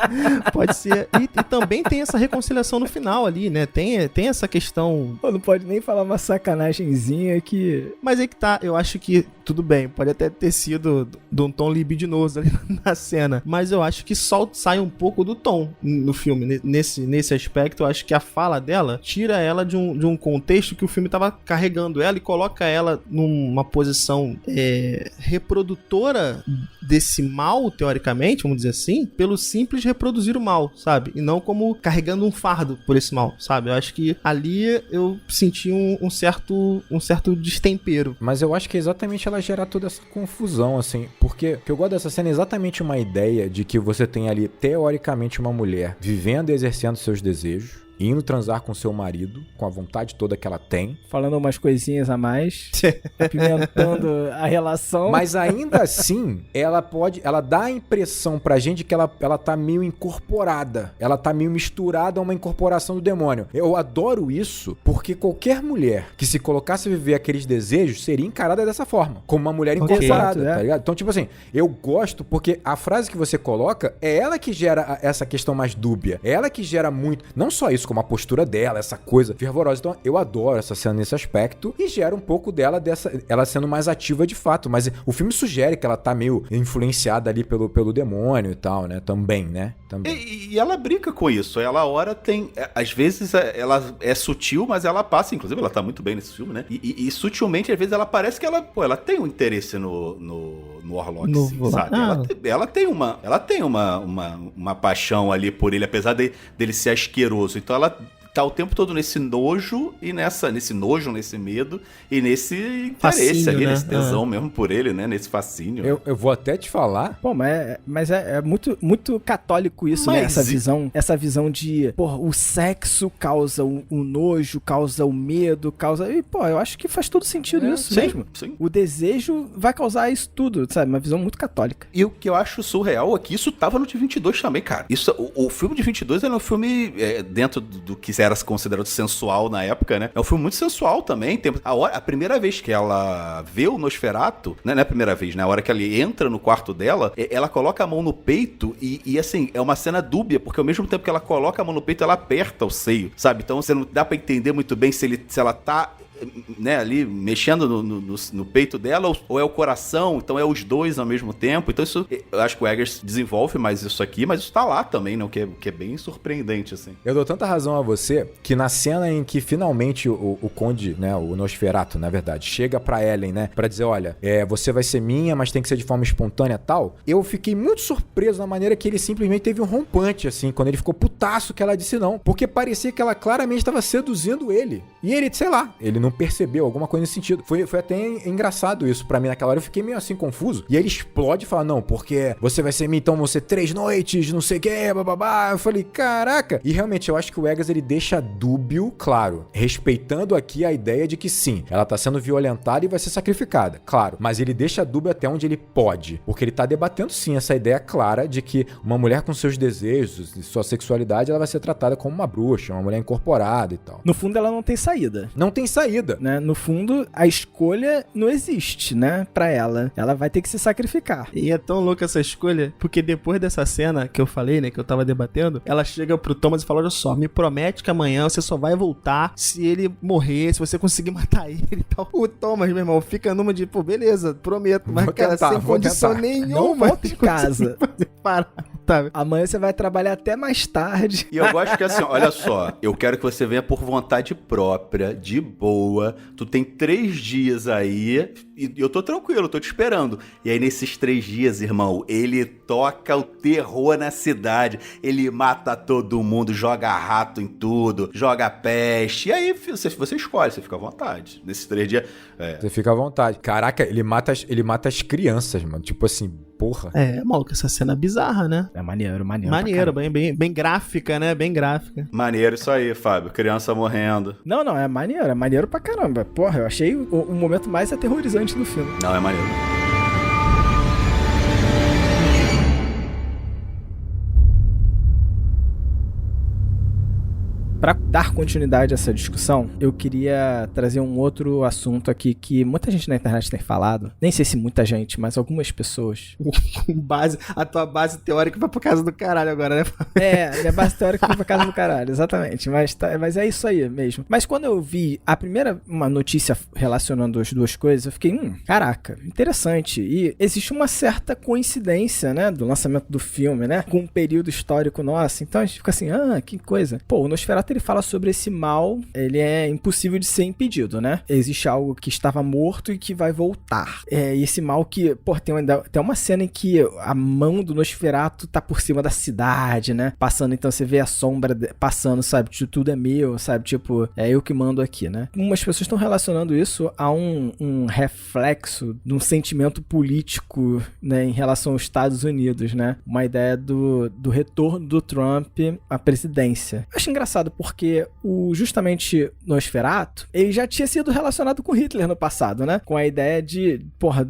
Pode ser. E também tem essa reconciliação no final ali, né? Tem essa questão... Pô, não pode nem falar uma sacanagemzinha que... Mas aí que tá, eu acho que tudo bem, pode até ter sido de um tom libidinoso ali na cena, mas eu acho que só sai um pouco do tom no filme. Nesse aspecto, eu acho que a fala dela tira ela de um contexto que o filme tava carregando ela e coloca ela numa posição reprodutora desse mal, teoricamente, vamos dizer assim, pelo simples reproduzir o mal, sabe? E não como carregando um fardo por esse mal, sabe? Eu acho que ali eu senti um certo destempero. Mas eu acho que é exatamente ela gerar toda essa confusão, assim, porque o que eu gosto dessa cena é exatamente uma ideia de que você tem ali, teoricamente, uma mulher vivendo e exercendo seus desejos, indo transar com seu marido, com a vontade toda que ela tem. Falando umas coisinhas a mais, apimentando a relação. Mas ainda assim, ela dá a impressão pra gente que ela tá meio incorporada. Ela tá meio misturada a uma incorporação do demônio. Eu adoro isso, porque qualquer mulher que se colocasse a viver aqueles desejos seria encarada dessa forma. Como uma mulher incorporada, tá ligado? Então, tipo assim, eu gosto porque a frase que você coloca é ela que gera essa questão mais dúbia. É ela que gera muito, não só isso, como a postura dela, essa coisa fervorosa. Então eu adoro essa cena nesse aspecto e gera um pouco dela ela sendo mais ativa de fato, mas o filme sugere que ela tá meio influenciada ali pelo demônio e tal, né? Também, né? Também. E ela brinca com isso. Ela, a hora tem... Às vezes ela é sutil, mas ela passa, inclusive ela tá muito bem nesse filme, né? E sutilmente, às vezes ela parece que ela tem um interesse no Orlok, sim, sabe? Ela tem uma paixão ali por ele, apesar dele ser asqueroso. Então ela tá o tempo todo nesse nojo e nesse medo e nesse interesse Fascínio, ali, né? nesse tesão mesmo por ele, né? Nesse fascínio. Eu vou até te falar. Pô, mas é muito, muito católico isso, né? Mas Essa visão de, pô, o sexo causa o nojo, causa o medo, causa... E, pô, eu acho que faz todo sentido isso sim, mesmo. sim. O desejo vai causar isso tudo, sabe? Uma visão muito católica. E o que eu acho surreal é que isso tava no de 22 também, cara. O filme de 22 era um filme dentro do que era considerado sensual na época, né? É um filme muito sensual também. Tem a primeira vez que ela vê o Nosferatu, né? Não é a primeira vez, né? A hora que ela entra no quarto dela, ela coloca a mão no peito e assim, é uma cena dúbia, porque ao mesmo tempo que ela coloca a mão no peito, ela aperta o seio, sabe? Então você não dá pra entender muito bem se ela tá, né, ali mexendo no peito dela ou é o coração, então é os dois ao mesmo tempo. Então isso, eu acho que o Eggers desenvolve mais isso aqui, mas isso tá lá também, né, o que é bem surpreendente, assim. Eu dou tanta razão a você que na cena em que finalmente o Conde, né, o Nosferatu, na verdade, chega pra Ellen, né, pra dizer, olha, você vai ser minha, mas tem que ser de forma espontânea e tal, eu fiquei muito surpreso na maneira que ele simplesmente teve um rompante, assim, quando ele ficou putaço que ela disse não, porque parecia que ela claramente estava seduzindo ele, e ele, sei lá, ele não percebeu, alguma coisa nesse sentido. Foi até engraçado isso pra mim naquela hora. Eu fiquei meio assim confuso. E aí ele explode e fala, não, porque você vai ser minha, então vão ser 3 noites, não sei o que, bababá. Eu falei, caraca. E realmente eu acho que o Eggers, ele deixa dúbio, claro, respeitando aqui a ideia de que sim, ela tá sendo violentada e vai ser sacrificada, claro. Mas ele deixa dúbio até onde ele pode. Porque ele tá debatendo sim essa ideia clara de que uma mulher com seus desejos e sua sexualidade, ela vai ser tratada como uma bruxa, uma mulher incorporada e tal. No fundo, ela não tem saída. Não tem saída. Né? No fundo, a escolha não existe, né? Pra ela. Ela vai ter que se sacrificar. E é tão louca essa escolha, porque depois dessa cena que eu falei, né, que eu tava debatendo, ela chega pro Thomas e fala, olha só, me promete que amanhã você só vai voltar se ele morrer, se você conseguir matar ele e tal. O Thomas, meu irmão, fica numa de, pô, beleza, prometo, mas cara, sem condição nenhuma. Não volta de casa. Parar. Tá. Amanhã você vai trabalhar até mais tarde. E eu gosto que assim, olha só, eu quero que você venha por vontade própria, de boa, tu tem 3 dias aí, e eu tô tranquilo, tô te esperando. E aí nesses 3 dias, irmão, ele toca o terror na cidade, ele mata todo mundo, joga rato em tudo, joga peste, e aí você escolhe, você fica à vontade. Nesses 3 dias... Você fica à vontade. Caraca, ele mata as crianças, mano, tipo assim, porra. Maluco, essa cena é bizarra, né? É maneiro. Maneiro, bem gráfica, né? Bem gráfica. Maneiro isso aí, Fábio, criança morrendo. Não, é maneiro pra caramba. Porra, eu achei o momento mais aterrorizante do filme. Não, é maneiro. Para dar continuidade a essa discussão, eu queria trazer um outro assunto aqui que muita gente na internet tem falado. Nem sei se muita gente, mas algumas pessoas. A tua base teórica vai pra casa do caralho agora, né? Minha base teórica foi pra casa do caralho, exatamente. Mas é isso aí mesmo. Mas quando eu vi uma notícia relacionando as duas coisas, eu fiquei, caraca, interessante. E existe uma certa coincidência, né, do lançamento do filme, né, com um período histórico nosso. Então a gente fica assim, que coisa. Pô, o Nosferatu, ele fala sobre esse mal, ele é impossível de ser impedido, né? Existe algo que estava morto e que vai voltar. E esse mal que, pô, tem uma cena em que a mão do Nosferatu tá por cima da cidade, né? Passando, então você vê a sombra passando, sabe? Tudo é meu, sabe? Tipo, é eu que mando aqui, né? Umas pessoas estão relacionando isso a um reflexo de um sentimento político, né? Em relação aos Estados Unidos, né? Uma ideia do retorno do Trump à presidência. Eu acho engraçado porque justamente Nosferatu, ele já tinha sido relacionado com Hitler no passado, né? Com a ideia de, porra,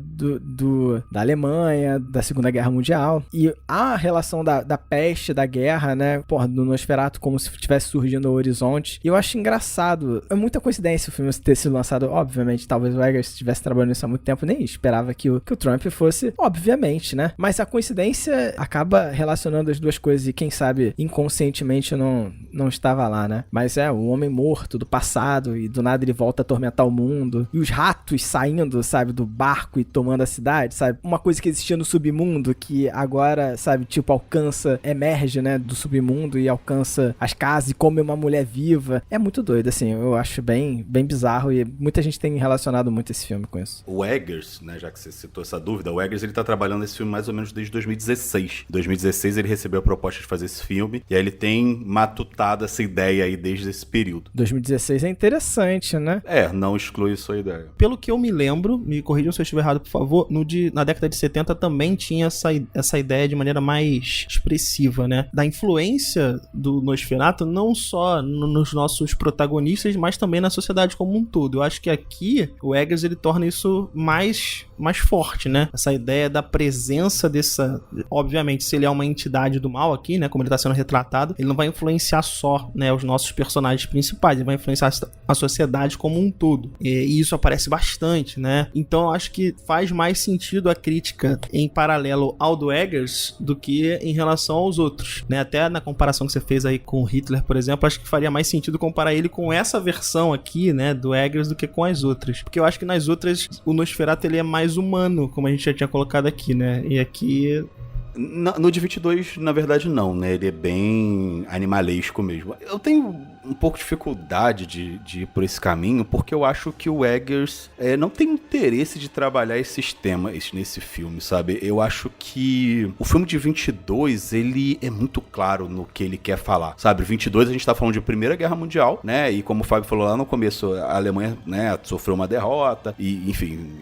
da Alemanha, da Segunda Guerra Mundial. E a relação da peste, da guerra, né? Porra, do Nosferatu como se estivesse surgindo no horizonte. E eu acho engraçado. É muita coincidência o filme ter sido lançado, obviamente. Talvez o Eggers estivesse trabalhando nisso há muito tempo, nem esperava que o Trump fosse, obviamente, né? Mas a coincidência acaba relacionando as duas coisas e quem sabe inconscientemente não estava lá, né? Mas o homem morto do passado e do nada ele volta a atormentar o mundo. E os ratos saindo, sabe, do barco e tomando a cidade, sabe? Uma coisa que existia no submundo que agora, sabe, tipo, emerge, né, do submundo e alcança as casas e come uma mulher viva. É muito doido, assim, eu acho bem bizarro e muita gente tem relacionado muito esse filme com isso. O Eggers, né, já que você citou essa dúvida, o Eggers, ele tá trabalhando nesse filme mais ou menos desde 2016. Em 2016 ele recebeu a proposta de fazer esse filme e aí ele tem matutado essa ideia ideia aí desde esse período. 2016 é interessante, né? Não exclui sua ideia. Pelo que eu me lembro, me corrijam se eu estiver errado, por favor, na década de 70 também tinha essa ideia de maneira mais expressiva, né? Da influência do Nosferatu não só nos nossos protagonistas, mas também na sociedade como um todo. Eu acho que aqui o Eggers ele torna isso mais forte, né? Essa ideia da presença dessa... Obviamente, se ele é uma entidade do mal aqui, né? Como ele tá sendo retratado, ele não vai influenciar só, né, os nossos personagens principais, ele vai influenciar a sociedade como um todo. E isso aparece bastante, né? Então eu acho que faz mais sentido a crítica em paralelo ao do Eggers do que em relação aos outros, né? Até na comparação que você fez aí com Hitler, por exemplo, acho que faria mais sentido comparar ele com essa versão aqui, né, do Eggers do que com as outras. Porque eu acho que nas outras o Nosferatu ele é mais humano, como a gente já tinha colocado aqui, né? E aqui... No de 22, na verdade, não, né? Ele é bem animalesco mesmo. Eu tenho um pouco de dificuldade de ir por esse caminho, porque eu acho que o Eggers não tem interesse de trabalhar esses temas nesse filme, sabe? Eu acho que o filme de 22, ele é muito claro no que ele quer falar, sabe? 22 a gente tá falando de Primeira Guerra Mundial, né? E como o Fábio falou lá no começo, a Alemanha, né, sofreu uma derrota e, enfim,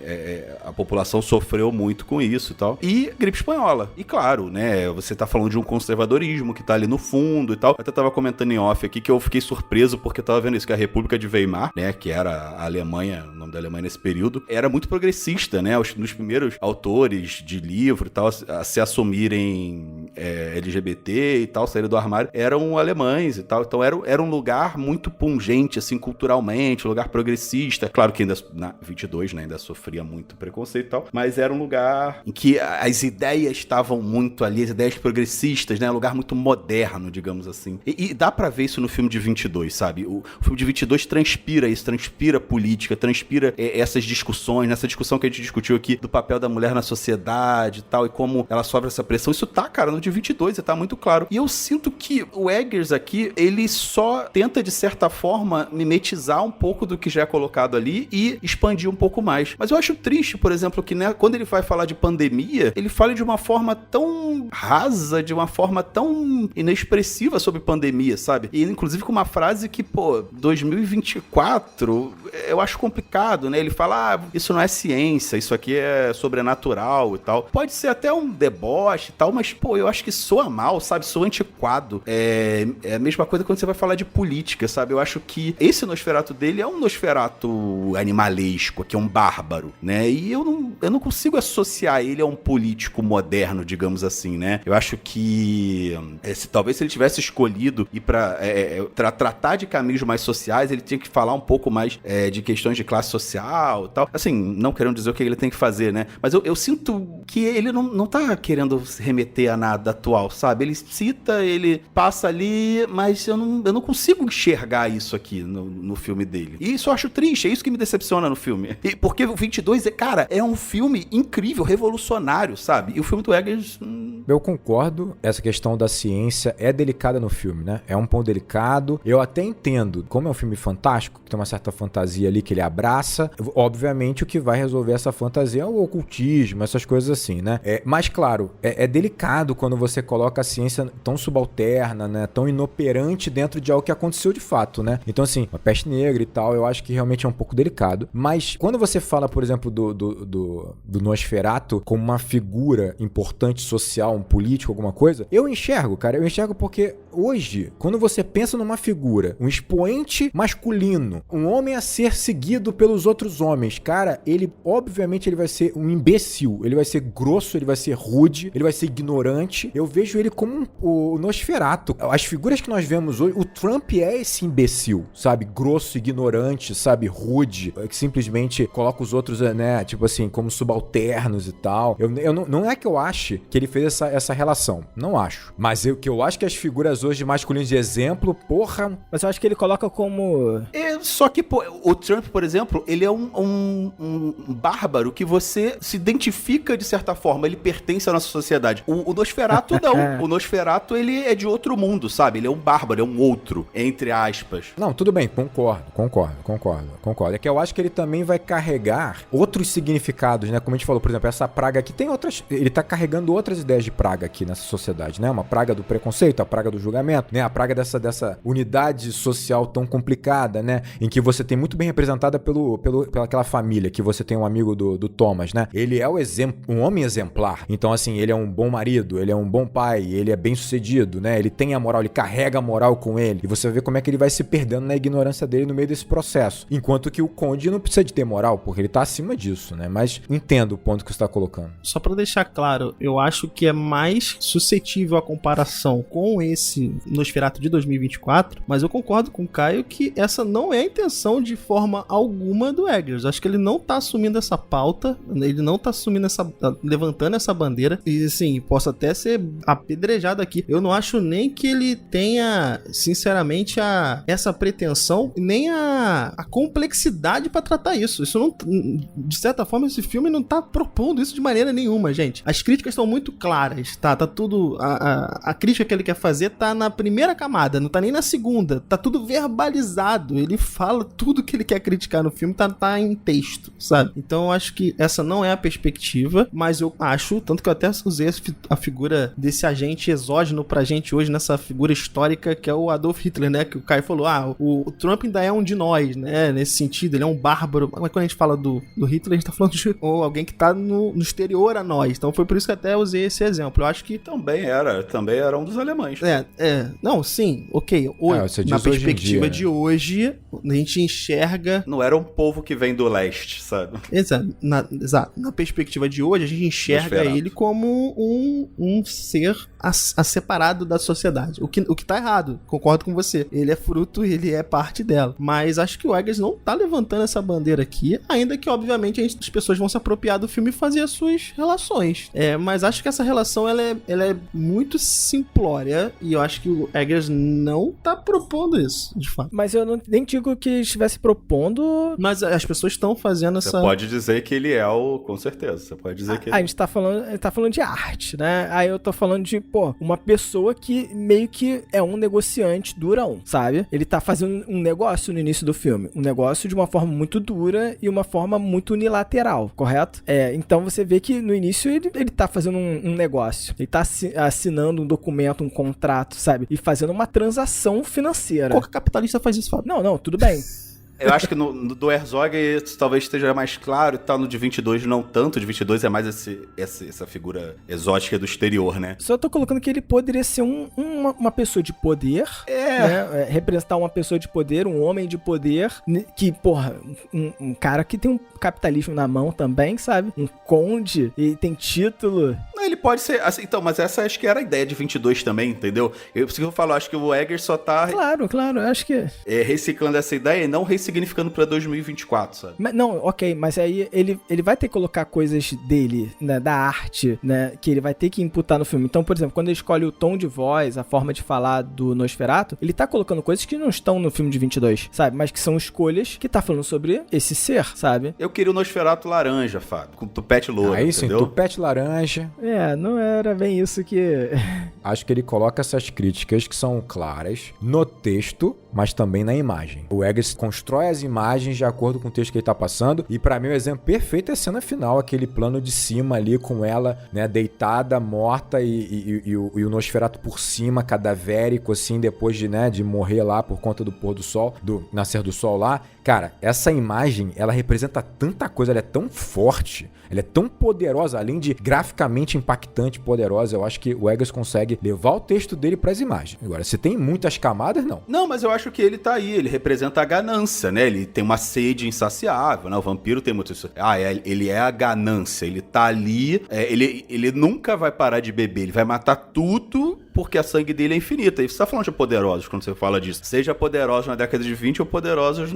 a população sofreu muito com isso e tal. E gripe espanhola. E claro, né, você tá falando de um conservadorismo que tá ali no fundo e tal. Eu até tava comentando em off aqui que eu fiquei surpreso porque eu tava vendo isso, que a República de Weimar, né, que era a Alemanha, o nome da Alemanha nesse período, era muito progressista, né, nos primeiros autores de livro e tal, a se assumirem LGBT e tal, saírem do armário, eram alemães e tal, então era um lugar muito pungente, assim, culturalmente, um lugar progressista, claro que ainda, na 22, né, ainda sofria muito preconceito e tal, mas era um lugar em que as ideias estavam muito ali, as ideias progressistas, né, um lugar muito moderno, digamos assim, e dá pra ver isso no filme de 22, sabe? O filme de 22 transpira isso, transpira política, transpira essas discussões, nessa discussão que a gente discutiu aqui do papel da mulher na sociedade e tal, e como ela sofre essa pressão. Isso tá, cara, no de 22, e tá muito claro. E eu sinto que o Eggers aqui, ele só tenta, de certa forma, mimetizar um pouco do que já é colocado ali e expandir um pouco mais. Mas eu acho triste, por exemplo, que, né, quando ele vai falar de pandemia, ele fala de uma forma tão rasa, de uma forma tão inexpressiva sobre pandemia, sabe? E inclusive com uma frase que, 2024, eu acho complicado, né? Ele fala, isso não é ciência, isso aqui é sobrenatural e tal. Pode ser até um deboche e tal, mas, eu acho que soa mal, sabe? Soa antiquado. É a mesma coisa quando você vai falar de política, sabe? Eu acho que esse Nosferatu dele é um Nosferatu animalesco, que é um bárbaro, né? E eu não consigo associar ele a um político moderno, digamos assim, né? Eu acho que talvez se ele tivesse escolhido ir pra tratar de caminhos mais sociais, ele tinha que falar um pouco mais de questões de classe social e tal. Assim, não querendo dizer o que ele tem que fazer, né? Mas eu sinto que ele não tá querendo se remeter a nada atual, sabe? Ele cita, ele passa ali, mas eu não consigo enxergar isso aqui no filme dele. E isso eu acho triste, é isso que me decepciona no filme. Porque o 22, cara, é um filme incrível, revolucionário, sabe? E o filme do Eggers... Eu concordo, essa questão da ciência é delicada no filme, né? É um ponto delicado. Eu até entendo, como é um filme fantástico, que tem uma certa fantasia ali que ele abraça, obviamente o que vai resolver essa fantasia é o ocultismo, essas coisas assim, né? Mas claro, é delicado quando você coloca a ciência tão subalterna, né? Tão inoperante dentro de algo que aconteceu de fato, né? Então assim, a peste negra e tal, eu acho que realmente é um pouco delicado. Mas quando você fala, por exemplo, do Nosferatu como uma figura importante social, um político, alguma coisa, eu enxergo porque hoje, quando você pensa numa figura, um expoente masculino, um homem a ser seguido pelos outros homens, cara, obviamente ele vai ser um imbecil, ele vai ser grosso, ele vai ser rude, ele vai ser ignorante. Eu vejo ele como o Nosferatu. As figuras que nós vemos hoje, o Trump é esse imbecil, sabe? Grosso, ignorante, sabe? Rude, que simplesmente coloca os outros, né, tipo assim, como subalternos e tal. Não é que eu ache que ele fez essa relação, não acho. Mas que eu acho que as figuras hoje masculinas de exemplo, porra... Mas eu acho que ele coloca como... Só que, o Trump, por exemplo, ele é um bárbaro que você se identifica de certa forma, ele pertence à nossa sociedade. O Nosferatu Nosferatu não. O Nosferatu, ele é de outro mundo, sabe? Ele é um bárbaro, é um outro, entre aspas. Não, tudo bem, concordo. É que eu acho que ele também vai carregar outros significados, né? Como a gente falou, por exemplo, essa praga aqui tem outras... Ele tá carregando outras ideias de praga aqui nessa sociedade, né? Uma praga do preconceito, a praga do julgamento, né? A praga dessa unidade social tão complicada, né? Em que você tem muito bem representada pela aquela família, que você tem um amigo do Thomas, né? Ele é um homem exemplar. Então, assim, ele é um bom marido, ele é um bom pai, ele é bem sucedido, né? Ele tem a moral, ele carrega a moral com ele. E você vê como é que ele vai se perdendo na ignorância dele no meio desse processo. Enquanto que o Conde não precisa de ter moral, porque ele tá acima disso, né? Mas entendo o ponto que você tá colocando. Só pra deixar claro, eu acho que é mais suscetível à comparação com esse Nosferatu de 2024, mas eu concordo com o Caio que essa não é a intenção de forma alguma do Eggers. Acho que ele não tá assumindo essa pauta, ele não tá assumindo levantando essa bandeira, e assim, posso até ser apedrejado aqui. Eu não acho nem que ele tenha, sinceramente, essa pretensão, nem a complexidade pra tratar isso. Isso não, de certa forma, esse filme não tá propondo isso de maneira nenhuma, gente. As críticas estão muito claras, tá tudo, a crítica que ele quer fazer tá na primeira camada, não tá nem na segunda, tá tudo verbalizado, ele fala tudo que ele quer criticar no filme, tá em texto, sabe? Então eu acho que essa não é a perspectiva, mas eu acho, tanto que eu até usei a figura desse agente exógeno pra gente hoje, nessa figura histórica que é o Adolf Hitler, né, que o Caio falou, o Trump ainda é um de nós, né, nesse sentido, ele é um bárbaro, mas quando a gente fala do Hitler, a gente tá falando de alguém que tá no exterior a nós, então foi por isso que até usei esse exemplo. Eu acho que também era um dos alemães. Não, sim, ok, na perspectiva de hoje, a gente enxerga... Não era um povo que vem do leste, sabe? Exato, na perspectiva de hoje, a gente enxerga ele como um ser separado da sociedade, o que tá errado, concordo com você, ele é fruto, ele é parte dela, mas acho que o Eggers não tá levantando essa bandeira aqui, ainda que obviamente as pessoas vão se apropriar do filme e fazer as suas relações, mas acho que essa relação ela é muito simplória, e eu acho que o Eggers não tá propondo isso, de fato. Mas eu nem digo que estivesse propondo... Mas as pessoas estão fazendo essa... Você pode dizer que ele é com certeza, você pode dizer que... A gente tá falando de arte, né? Aí eu tô falando de, uma pessoa que meio que é um negociante durão, sabe? Ele tá fazendo um negócio no início do filme, um negócio de uma forma muito dura e uma forma muito unilateral, correto? Então você vê que no início ele tá fazendo um negócio, ele tá assinando um documento, um contrato, sabe? E fazendo uma transação financeira. Qualquer capitalista faz isso, Fábio. Não, tudo bem. Eu acho que no do Herzog isso talvez esteja mais claro e tal, no de 22 não tanto, de 22 é mais essa figura exótica do exterior, né? Só tô colocando que ele poderia ser uma pessoa de poder, né? Representar uma pessoa de poder, um homem de poder, que, um cara que tem um capitalismo na mão também, sabe? Um conde, e tem título. Não, ele pode ser, assim, então, mas essa acho que era a ideia de 22 também, entendeu? Por isso que eu falo, acho que o Eggers só tá... Claro, acho que... reciclando essa ideia e não ressignificando pra 2024, sabe? Não, ok, mas aí ele vai ter que colocar coisas dele, né, da arte, né, que ele vai ter que imputar no filme. Então, por exemplo, quando ele escolhe o tom de voz, a forma de falar do Nosferatu, ele tá colocando coisas que não estão no filme de 22, sabe? Mas que são escolhas que tá falando sobre esse ser, sabe? Eu queria o Nosferatu laranja, Fábio, com tupete louro, isso, entendeu? Tupete laranja. Não era bem isso que... Acho que ele coloca essas críticas que são claras no texto, mas também na imagem. O Eggers constrói as imagens de acordo com o texto que ele tá passando, e pra mim o exemplo perfeito é a cena final, aquele plano de cima ali com ela, né, deitada, morta e o Nosferatu por cima, cadavérico, assim, depois de morrer lá por conta do pôr do sol, do nascer do sol lá. Cara, essa imagem, ela representa tanta coisa, ela é tão forte, ela é tão poderosa, além de graficamente impactante, poderosa. Eu acho que o Eggers consegue levar o texto dele pras imagens. Agora, se tem muitas camadas, não. Não, mas eu acho que ele tá aí, ele representa a ganância, né? Ele tem uma sede insaciável, né? O vampiro tem muito isso. Ele é a ganância, ele tá ali, ele nunca vai parar de beber, ele vai matar tudo porque a sangue dele é infinita. E você tá falando de poderosos quando você fala disso. Seja poderosos na década de 20 ou poderosos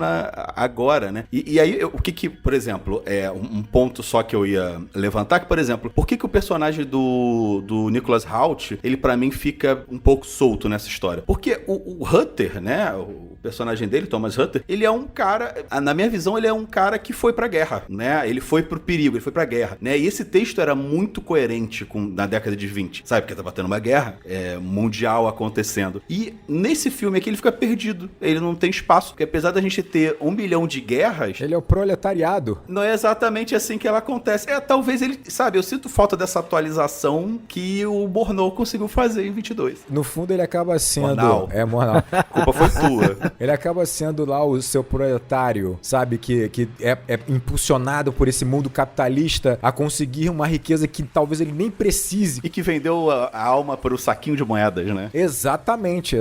agora, né? E aí, o que, por exemplo, um ponto só que eu ia levantar, que, por exemplo, por que o personagem do Nicholas Hoult, ele pra mim fica um pouco solto nessa história? Porque o Hutter, né, o personagem dele, Thomas Hutter, ele é um cara, na minha visão, ele é um cara que foi pra guerra, né? Ele foi pro perigo, ele foi pra guerra, né? E esse texto era muito coerente na década de 20, sabe? Porque tava tendo uma guerra mundial acontecendo. E nesse filme aqui ele fica perdido, ele não tem espaço, porque apesar da gente ter 1 bilhão de guerras... Ele é o proletariado. Não é exatamente assim que ela acontece. Talvez ele, sabe, eu sinto falta dessa atualização que o Murnau conseguiu fazer em 22. No fundo ele acaba sendo... Murnau. Murnau. A culpa foi tua. Ele acaba sendo lá o seu proletário, sabe? Que é impulsionado por esse mundo capitalista a conseguir uma riqueza que talvez ele nem precise. E que vendeu a alma para o saquinho de moedas, né? Exatamente.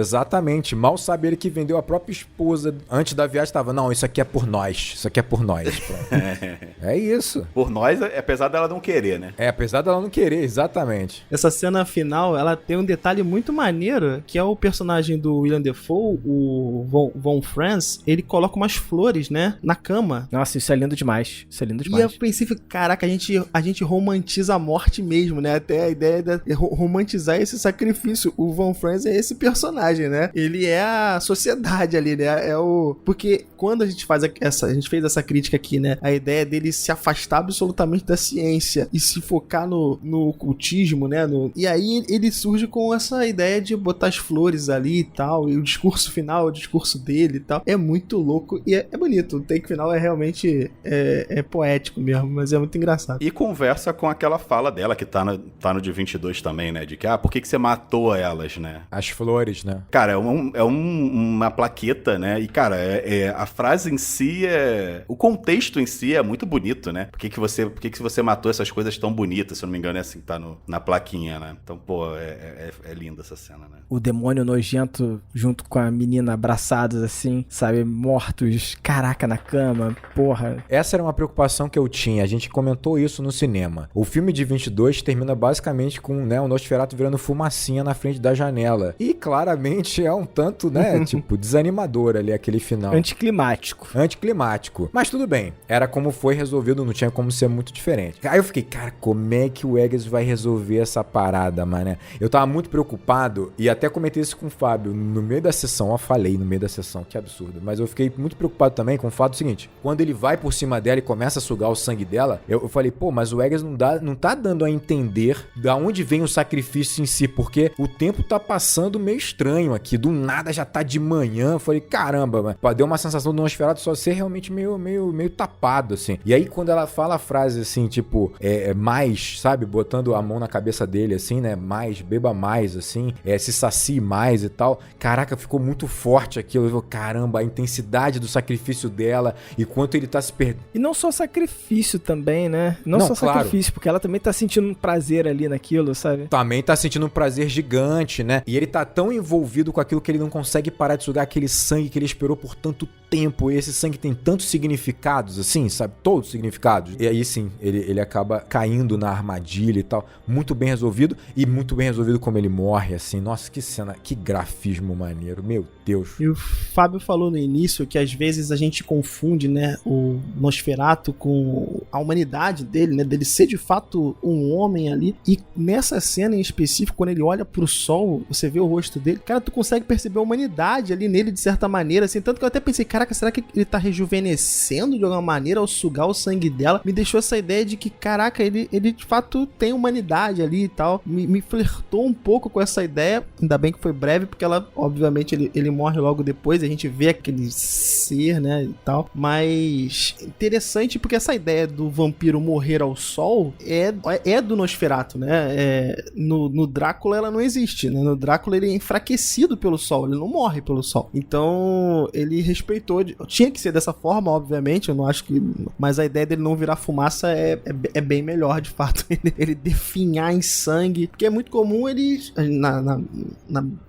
Mal sabe ele que vendeu a própria esposa. Antes da viagem estava, não, isso aqui é por nós. É isso. Por nós, apesar dela não querer, né? Apesar dela não querer, exatamente. Essa cena final, ela tem um detalhe muito maneiro, que é o personagem do William Dafoe, o Von Franz, ele coloca umas flores, né, na cama. Nossa, isso é lindo demais. E eu pensei, caraca, a gente romantiza a morte mesmo, né? Até a ideia de romantizar esse sacrifício. O Von Franz é esse personagem, né? Ele é a sociedade ali, né? Porque quando a gente fez essa crítica aqui, né? A ideia dele se afastar absolutamente da ciência e se focar no ocultismo, né? E aí ele surge com essa ideia de botar as flores ali e tal, e o discurso final, o discurso dele e tal. É muito louco e é bonito. O take final é realmente poético mesmo, mas é muito engraçado. E conversa com aquela fala dela que tá no de 22 também, né? De que, por que você matou elas, né? As flores, né? Cara, é uma plaqueta, né? E, cara, a frase em si o contexto em si é muito bonito, né? Por que você matou essas coisas tão bonitas? Se eu não me engano, é assim que tá na plaquinha, né? Então, pô, é linda essa cena, né? O demônio nojento junto com a menina abraçados assim, sabe? Mortos, caraca, na cama, porra. Essa era uma preocupação que eu tinha. A gente comentou isso no cinema. O filme de 22 termina basicamente com, né, o Nosferatu virando fumacinha na frente da janela. E claramente é um tanto, né, tipo, desanimador ali aquele final. Anticlimático. Mas tudo bem. Era como foi resolvido, não tinha como ser muito diferente. Aí eu fiquei, cara, como é que o Eggers vai resolver essa parada, mané? Eu tava muito preocupado e até comentei isso com o Fábio no meio da sessão. Eu falei no meio da sessão, que absurdo. Mas eu fiquei muito preocupado também com o fato seguinte: quando ele vai por cima dela e começa a sugar o sangue dela, eu falei, pô, mas o Eggers não tá dando a entender da onde vem o sacrifício em si, porque o tempo tá passando meio estranho aqui, do nada já tá de manhã. Eu falei, caramba, mano, deu uma sensação do Nosferatu só ser realmente meio tapado, assim. E aí quando ela fala a frase assim, tipo, mais, sabe, botando a mão na cabeça dele, assim, né, mais, beba mais, assim, se sacie mais e tal, caraca, ficou muito forte aquilo. Eu falei, caramba, a intensidade do sacrifício dela e quanto ele tá se perdendo. E não só sacrifício também, né? Não só claro. Sacrifício, porque ela também tá sentindo um prazer ali naquilo, sabe? Também tá sentindo um prazer gigante, né? E ele tá tão envolvido com aquilo que ele não consegue parar de sugar aquele sangue que ele esperou por tanto tempo. E esse sangue tem tantos significados, assim, sabe? Todos os significados. E aí, sim, ele acaba caindo na armadilha e tal. Muito bem resolvido. E muito bem resolvido como ele morre, assim. Nossa, que cena, que grafismo maneiro. Meu Deus. E o Fábio falou no início que às vezes a gente confunde, né, o Nosferatu com a humanidade dele, né? Dele ser de fato um homem ali. E nessa cena em específico, quando ele olha pro sol, você vê o rosto dele, cara, tu consegue perceber a humanidade ali nele de certa maneira, assim. Tanto que eu até pensei, caraca, será que ele tá rejuvenescendo de alguma maneira ao sugar o sangue dela? Me deixou essa ideia de que, caraca, ele de fato tem humanidade ali e tal. Me flertou um pouco com essa ideia. Ainda bem que foi breve, porque ela, obviamente, ele morre logo depois. A gente vê aquele ser, né, e tal. Mas interessante porque essa ideia do vampiro morrer ao sol é do Nosferatu, né? No Drácula ela não existe, né? No Drácula ele é enfraquecido pelo sol, ele não morre pelo sol. Então ele respeitou. Tinha que ser dessa forma, obviamente, eu não acho que... Mas a ideia dele não virar fumaça é bem melhor, de fato. Ele definhar em sangue. Porque é muito comum ele...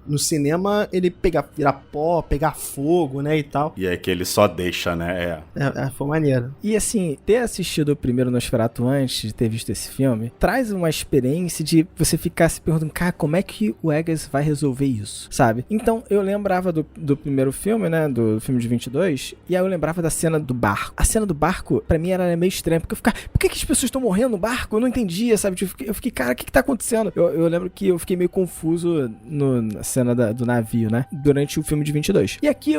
no cinema, ele virar pó, pegar fogo, né, e tal. E é que ele só deixa, né? Foi maneiro. E assim, ter assistido o primeiro Nosferatu antes de ter visto esse filme, traz uma experiência de você ficar se perguntando, cara, como é que o Eggers vai resolver isso, sabe? Então, eu lembrava do primeiro filme, né, do filme de 22, e aí eu lembrava da cena do barco. A cena do barco, pra mim, era meio estranha, porque eu ficava, por que as pessoas estão morrendo no barco? Eu não entendia, sabe? Eu fiquei, cara, o que tá acontecendo? Eu lembro que eu fiquei meio confuso na cena do navio, né? Durante o filme de 22. E aqui,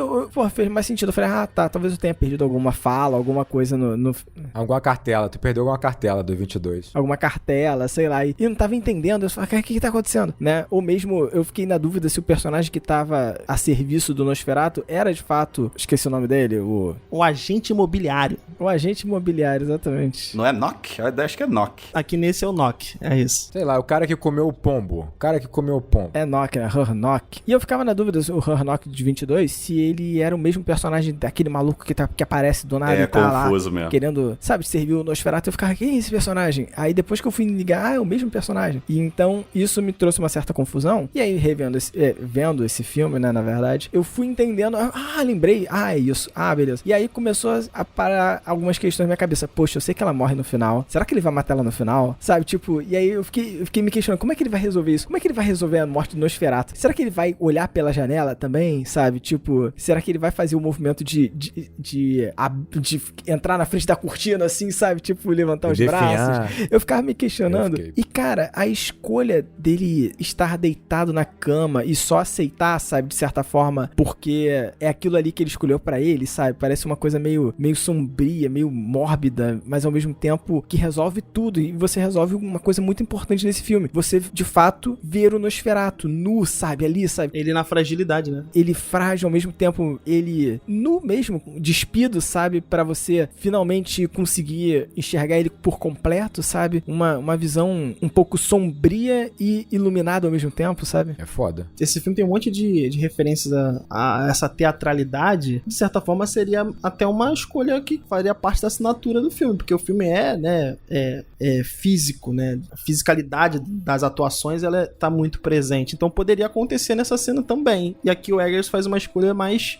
fez mais sentido. Eu falei, tá, talvez eu tenha perdido alguma fala, alguma coisa no... Alguma cartela, tu perdeu alguma cartela do 22. Alguma cartela, sei lá, e eu não tava entendendo. Eu falei, cara, o que tá acontecendo? Né? Ou mesmo, eu fiquei na dúvida se o personagem que tava a serviço do Nosferatu era, de fato, esqueci o nome dele, O agente imobiliário. o agente imobiliário, exatamente. Não é Nock? Eu acho que é Nock. Aqui nesse é o Nock, é isso. Sei lá, o cara que comeu o pombo. O cara que comeu o pombo. É Nock, né? Hurnock. E eu ficava na dúvida, o Hurnock de 22, se ele era o mesmo personagem daquele maluco que aparece do nada e tá confuso lá, mesmo. querendo, sabe, servir o Nosferatu. Eu ficava, quem é esse personagem? Aí depois que eu fui ligar, é o mesmo personagem. E então, isso me trouxe uma certa confusão. E aí, vendo esse filme, né, na verdade, eu fui entendendo, lembrei, é isso, beleza. E aí começou a parar algumas questões na minha cabeça. Poxa, eu sei que ela morre no final. Será que ele vai matar ela no final? Sabe, tipo, e aí eu fiquei me questionando, como é que ele vai resolver isso? Como é que ele vai resolver a morte do Nosferatu? Será que ele vai olhar pela janela também, sabe? Tipo, será que ele vai fazer o movimento de entrar na frente da cortina, assim, sabe? Tipo, levantar os braços. Eu ficava me questionando. E, cara, a escolha dele estar deitado na cama e só aceitar, sabe, de certa forma, porque é aquilo ali que ele escolheu pra ele, sabe? Parece uma coisa meio sombria, meio mórbida, mas ao mesmo tempo que resolve tudo. E você resolve uma coisa muito importante nesse filme. Você, de fato, ver o Nosferatu nu, sabe? Ali, sabe? Ele na fragilidade, né? Ele frágil, ao mesmo tempo, ele nu mesmo, despido, sabe? Pra você finalmente conseguir enxergar ele por completo, sabe? Uma visão um pouco sombria e iluminada ao mesmo tempo, sabe? É foda. Esse filme tem um monte de referências a essa teatralidade. De certa forma, seria até uma escolha que faria parte da assinatura do filme, porque o filme é físico, né? A fisicalidade das atuações, ela tá muito presente. Então poderia acontecer nessa cena também. E aqui o Eggers faz uma escolha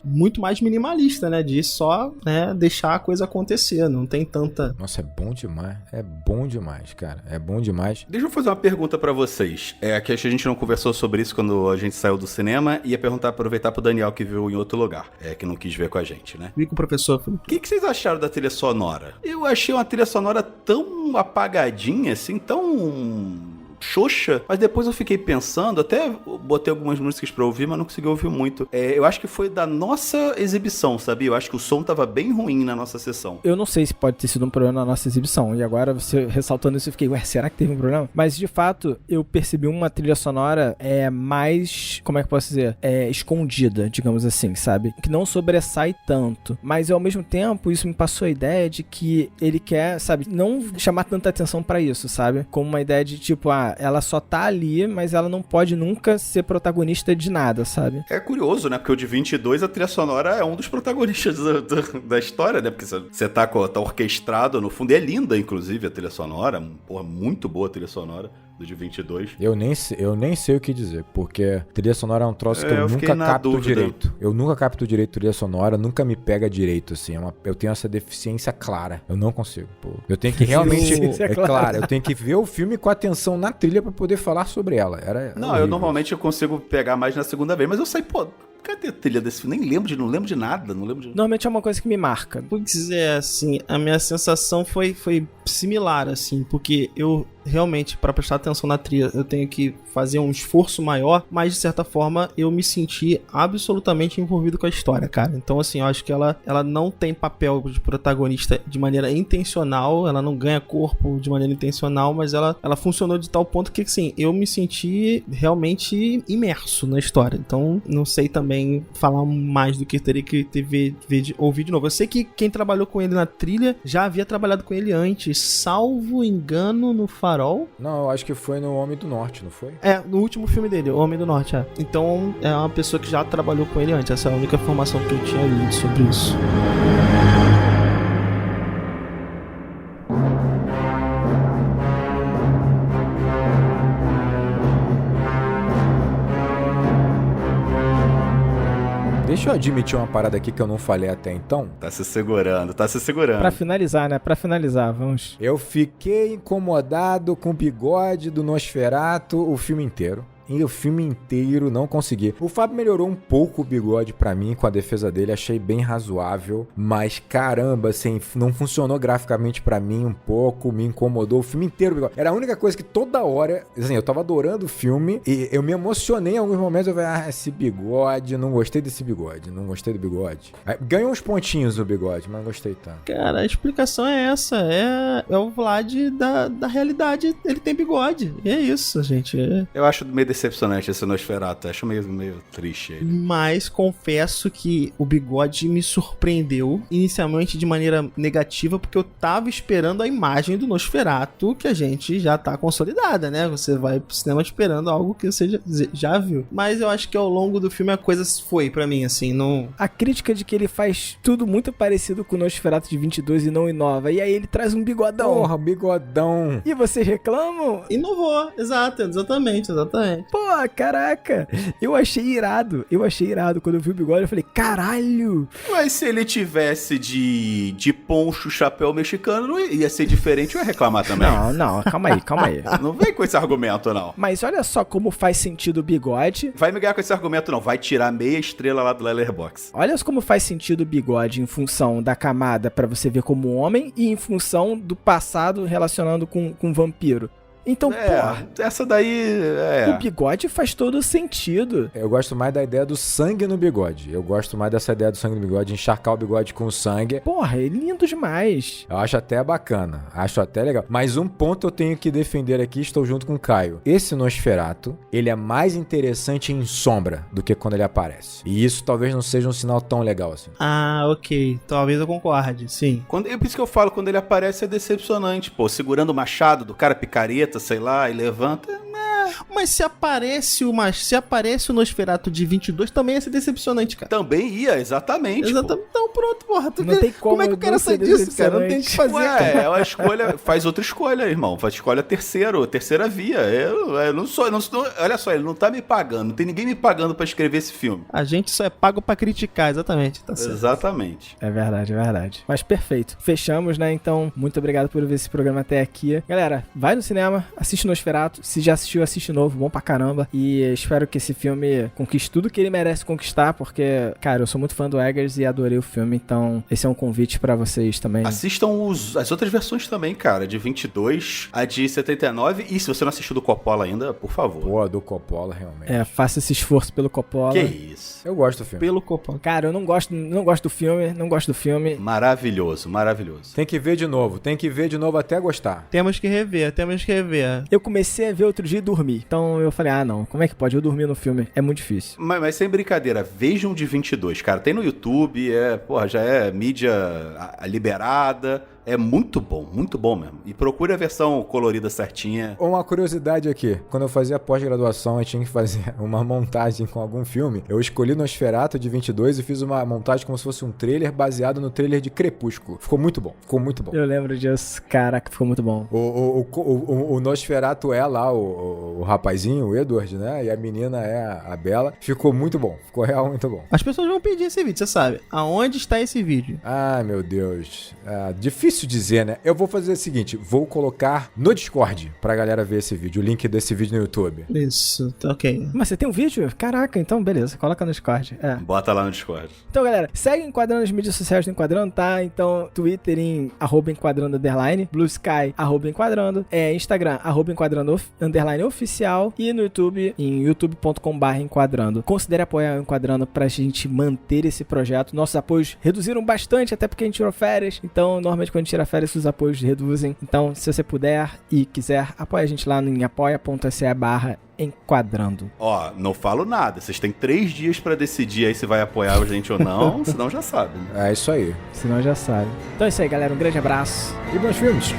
muito mais minimalista, né? De só, né, deixar a coisa acontecer. Não tem tanta... Nossa, é bom demais. É bom demais, cara. É bom demais. Deixa eu fazer uma pergunta pra vocês. Que a gente não conversou sobre isso quando a gente saiu do cinema. Ia aproveitar pro Daniel, que viu em outro lugar. Que não quis ver com a gente, né? Vi com o professor. O que vocês acharam da trilha sonora? Eu achei uma trilha sonora tão apagadinha, assim, tão... xoxa, mas depois eu fiquei pensando, até botei algumas músicas pra ouvir, mas não consegui ouvir muito. Eu acho que foi da nossa exibição, sabia? Eu acho que o som tava bem ruim na nossa sessão. Eu não sei se pode ter sido um problema na nossa exibição, e agora você ressaltando isso, eu fiquei, será que teve um problema? Mas de fato, eu percebi uma trilha sonora mais, como é que eu posso dizer? Escondida, digamos assim, sabe? Que não sobressai tanto, mas ao mesmo tempo, isso me passou a ideia de que ele quer, sabe, não chamar tanta atenção pra isso, sabe? Como uma ideia de tipo, ela só tá ali, mas ela não pode nunca ser protagonista de nada, sabe? É curioso, né? Porque o de 22, a trilha sonora é um dos protagonistas da história, né? Porque você tá orquestrado no fundo. E é linda, inclusive, a trilha sonora. Porra, muito boa a trilha sonora do de 22. Eu nem sei o que dizer, porque trilha sonora é um troço que eu nunca capto direito. Eu nunca capto direito trilha sonora, nunca me pega direito, assim. Eu tenho essa deficiência clara. Eu não consigo, pô. Eu tenho que realmente... eu tenho que ver o filme com atenção na trilha pra poder falar sobre ela. Eu normalmente consigo pegar mais na segunda vez, mas eu sei, pô... Cadê a trilha desse filme? Não lembro de nada. Normalmente é uma coisa que me marca. Pois é, assim, a minha sensação foi similar, assim, porque eu realmente, para prestar atenção na trilha, eu tenho que fazer um esforço maior, mas de certa forma eu me senti absolutamente envolvido com a história, cara. Então, assim, eu acho que ela não tem papel de protagonista de maneira intencional, ela não ganha corpo de maneira intencional, mas ela funcionou de tal ponto que, assim, eu me senti realmente imerso na história. Então, não sei também falar mais do que teria que ouvir de novo. Eu sei que quem trabalhou com ele na trilha já havia trabalhado com ele antes, salvo engano, no Farol. Não, eu acho que foi no Homem do Norte, não foi? No último filme dele, O Homem do Norte, Então, é uma pessoa que já trabalhou com ele antes. Essa é a única informação que eu tinha lido sobre isso. Deixa eu admitir uma parada aqui que eu não falei até então. Tá se segurando. Pra finalizar, né? Pra finalizar, vamos. Eu fiquei incomodado com o bigode do Nosferatu o filme inteiro. e o filme inteiro não consegui. O Fábio melhorou um pouco o bigode pra mim com a defesa dele, achei bem razoável, mas caramba, assim, não funcionou graficamente pra mim um pouco, me incomodou o filme inteiro o bigode. Era a única coisa que toda hora, assim, eu tava adorando o filme e eu me emocionei em alguns momentos, eu falei, esse bigode, não gostei desse bigode, não gostei do bigode. Ganhou uns pontinhos o bigode, mas não gostei tanto. Cara, a explicação é essa, é o Vlad da realidade, ele tem bigode, e é isso, gente. Eu acho meio decepcionante esse Nosferatu, acho meio triste ele. Mas confesso que o bigode me surpreendeu, inicialmente de maneira negativa, porque eu tava esperando a imagem do Nosferatu, que a gente já tá consolidada, né? Você vai pro cinema esperando algo que você já viu. Mas eu acho que ao longo do filme a coisa foi pra mim, assim, não... A crítica de que ele faz tudo muito parecido com o Nosferatu de 22 e não inova, e aí ele traz um bigodão. Porra, bigodão. E vocês reclamam? Inovou, exatamente. Pô, caraca, eu achei irado quando eu vi o bigode, eu falei, caralho. Mas se ele tivesse de poncho, chapéu mexicano, não ia ser diferente, eu ia reclamar também. Não, calma aí. Não vem com esse argumento, não. Mas olha só como faz sentido o bigode. Vai me ganhar com esse argumento, não. Vai tirar meia estrela lá do Letterboxd. Olha como faz sentido o bigode em função da camada pra você ver como homem e em função do passado relacionando com vampiro. Então, porra, essa daí o bigode faz todo sentido. Eu gosto mais da ideia do sangue no bigode. Eu gosto mais dessa ideia do sangue no bigode, encharcar o bigode com sangue. Porra, é lindo demais. Eu acho até bacana, acho até legal. Mas um ponto eu tenho que defender aqui, estou junto com o Caio. Esse Nosferatu, ele é mais interessante em sombra do que quando ele aparece. E isso talvez não seja um sinal tão legal assim. Ah, ok. Talvez eu concorde, sim. Por isso que eu falo, quando ele aparece é decepcionante, pô. Segurando o machado do cara picareta, sei lá, e levanta... Mas se aparece o Nosferatu de 22, também ia ser decepcionante, cara. Também ia, exatamente. Então pronto, porra. Não tem como é que o cara sai disso, cara? Não tem o que fazer, cara. É uma escolha, faz outra escolha, irmão. Escolha terceira via. Eu não sou, olha só, ele não tá me pagando, não tem ninguém me pagando pra escrever esse filme. A gente só é pago pra criticar, exatamente. Tá certo. Exatamente. É verdade. Mas perfeito. Fechamos, né? Então, muito obrigado por ver esse programa até aqui. Galera, vai no cinema, assiste Nosferatu. Se já assistiu, assiste novo, bom pra caramba. E espero que esse filme conquiste tudo que ele merece conquistar, porque, cara, eu sou muito fã do Eggers e adorei o filme, então esse é um convite pra vocês também. Assistam as outras versões também, cara, de 22, a de 79, e se você não assistiu do Coppola ainda, por favor. Pô, do Coppola, realmente. Faça esse esforço pelo Coppola. Que isso. Eu gosto do filme. Pelo Coppola. Cara, eu não gosto do filme. Maravilhoso. Tem que ver de novo até gostar. Temos que rever. Eu comecei a ver outro dia e dormi. Então eu falei, não, como é que pode? Eu dormir no filme, é muito difícil. Mas sem brincadeira, vejam de 22, cara. Tem no YouTube, já é mídia liberada. É muito bom mesmo. E procure a versão colorida certinha. Uma curiosidade aqui. Quando eu fazia pós-graduação, eu tinha que fazer uma montagem com algum filme. Eu escolhi Nosferatu de 22 e fiz uma montagem como se fosse um trailer baseado no trailer de Crepúsculo. Ficou muito bom. Eu lembro disso. Caraca, ficou muito bom. O Nosferatu é lá o rapazinho, o Edward, né? E a menina é a Bella. Ficou muito bom. Ficou real muito bom. As pessoas vão pedir esse vídeo, você sabe. Aonde está esse vídeo? Ai, meu Deus. Difícil dizer, né? Eu vou fazer o seguinte, vou colocar no Discord pra galera ver esse vídeo, o link desse vídeo no YouTube. Isso, tá ok. Mas você tem um vídeo? Caraca, então beleza, coloca no Discord. Bota lá no Discord. Então, galera, segue Enquadrando as mídias sociais do Enquadrando, tá? Então, Twitter em @enquadrando_, Blue Sky, @enquadrando, Instagram, @enquadrando _oficial e no YouTube, em youtube.com/enquadrando. Considere apoiar o Enquadrando pra gente manter esse projeto. Nossos apoios reduziram bastante, até porque a gente tirou férias, então, normalmente quando tira férias, os apoios reduzem. Então, se você puder e quiser, apoia a gente lá em apoia.se/enquadrando. Ó, não falo nada. Vocês têm 3 dias pra decidir aí se vai apoiar a gente ou não, senão já sabe. Né? É isso aí. Senão já sabe. Então é isso aí, galera. Um grande abraço e bons filmes.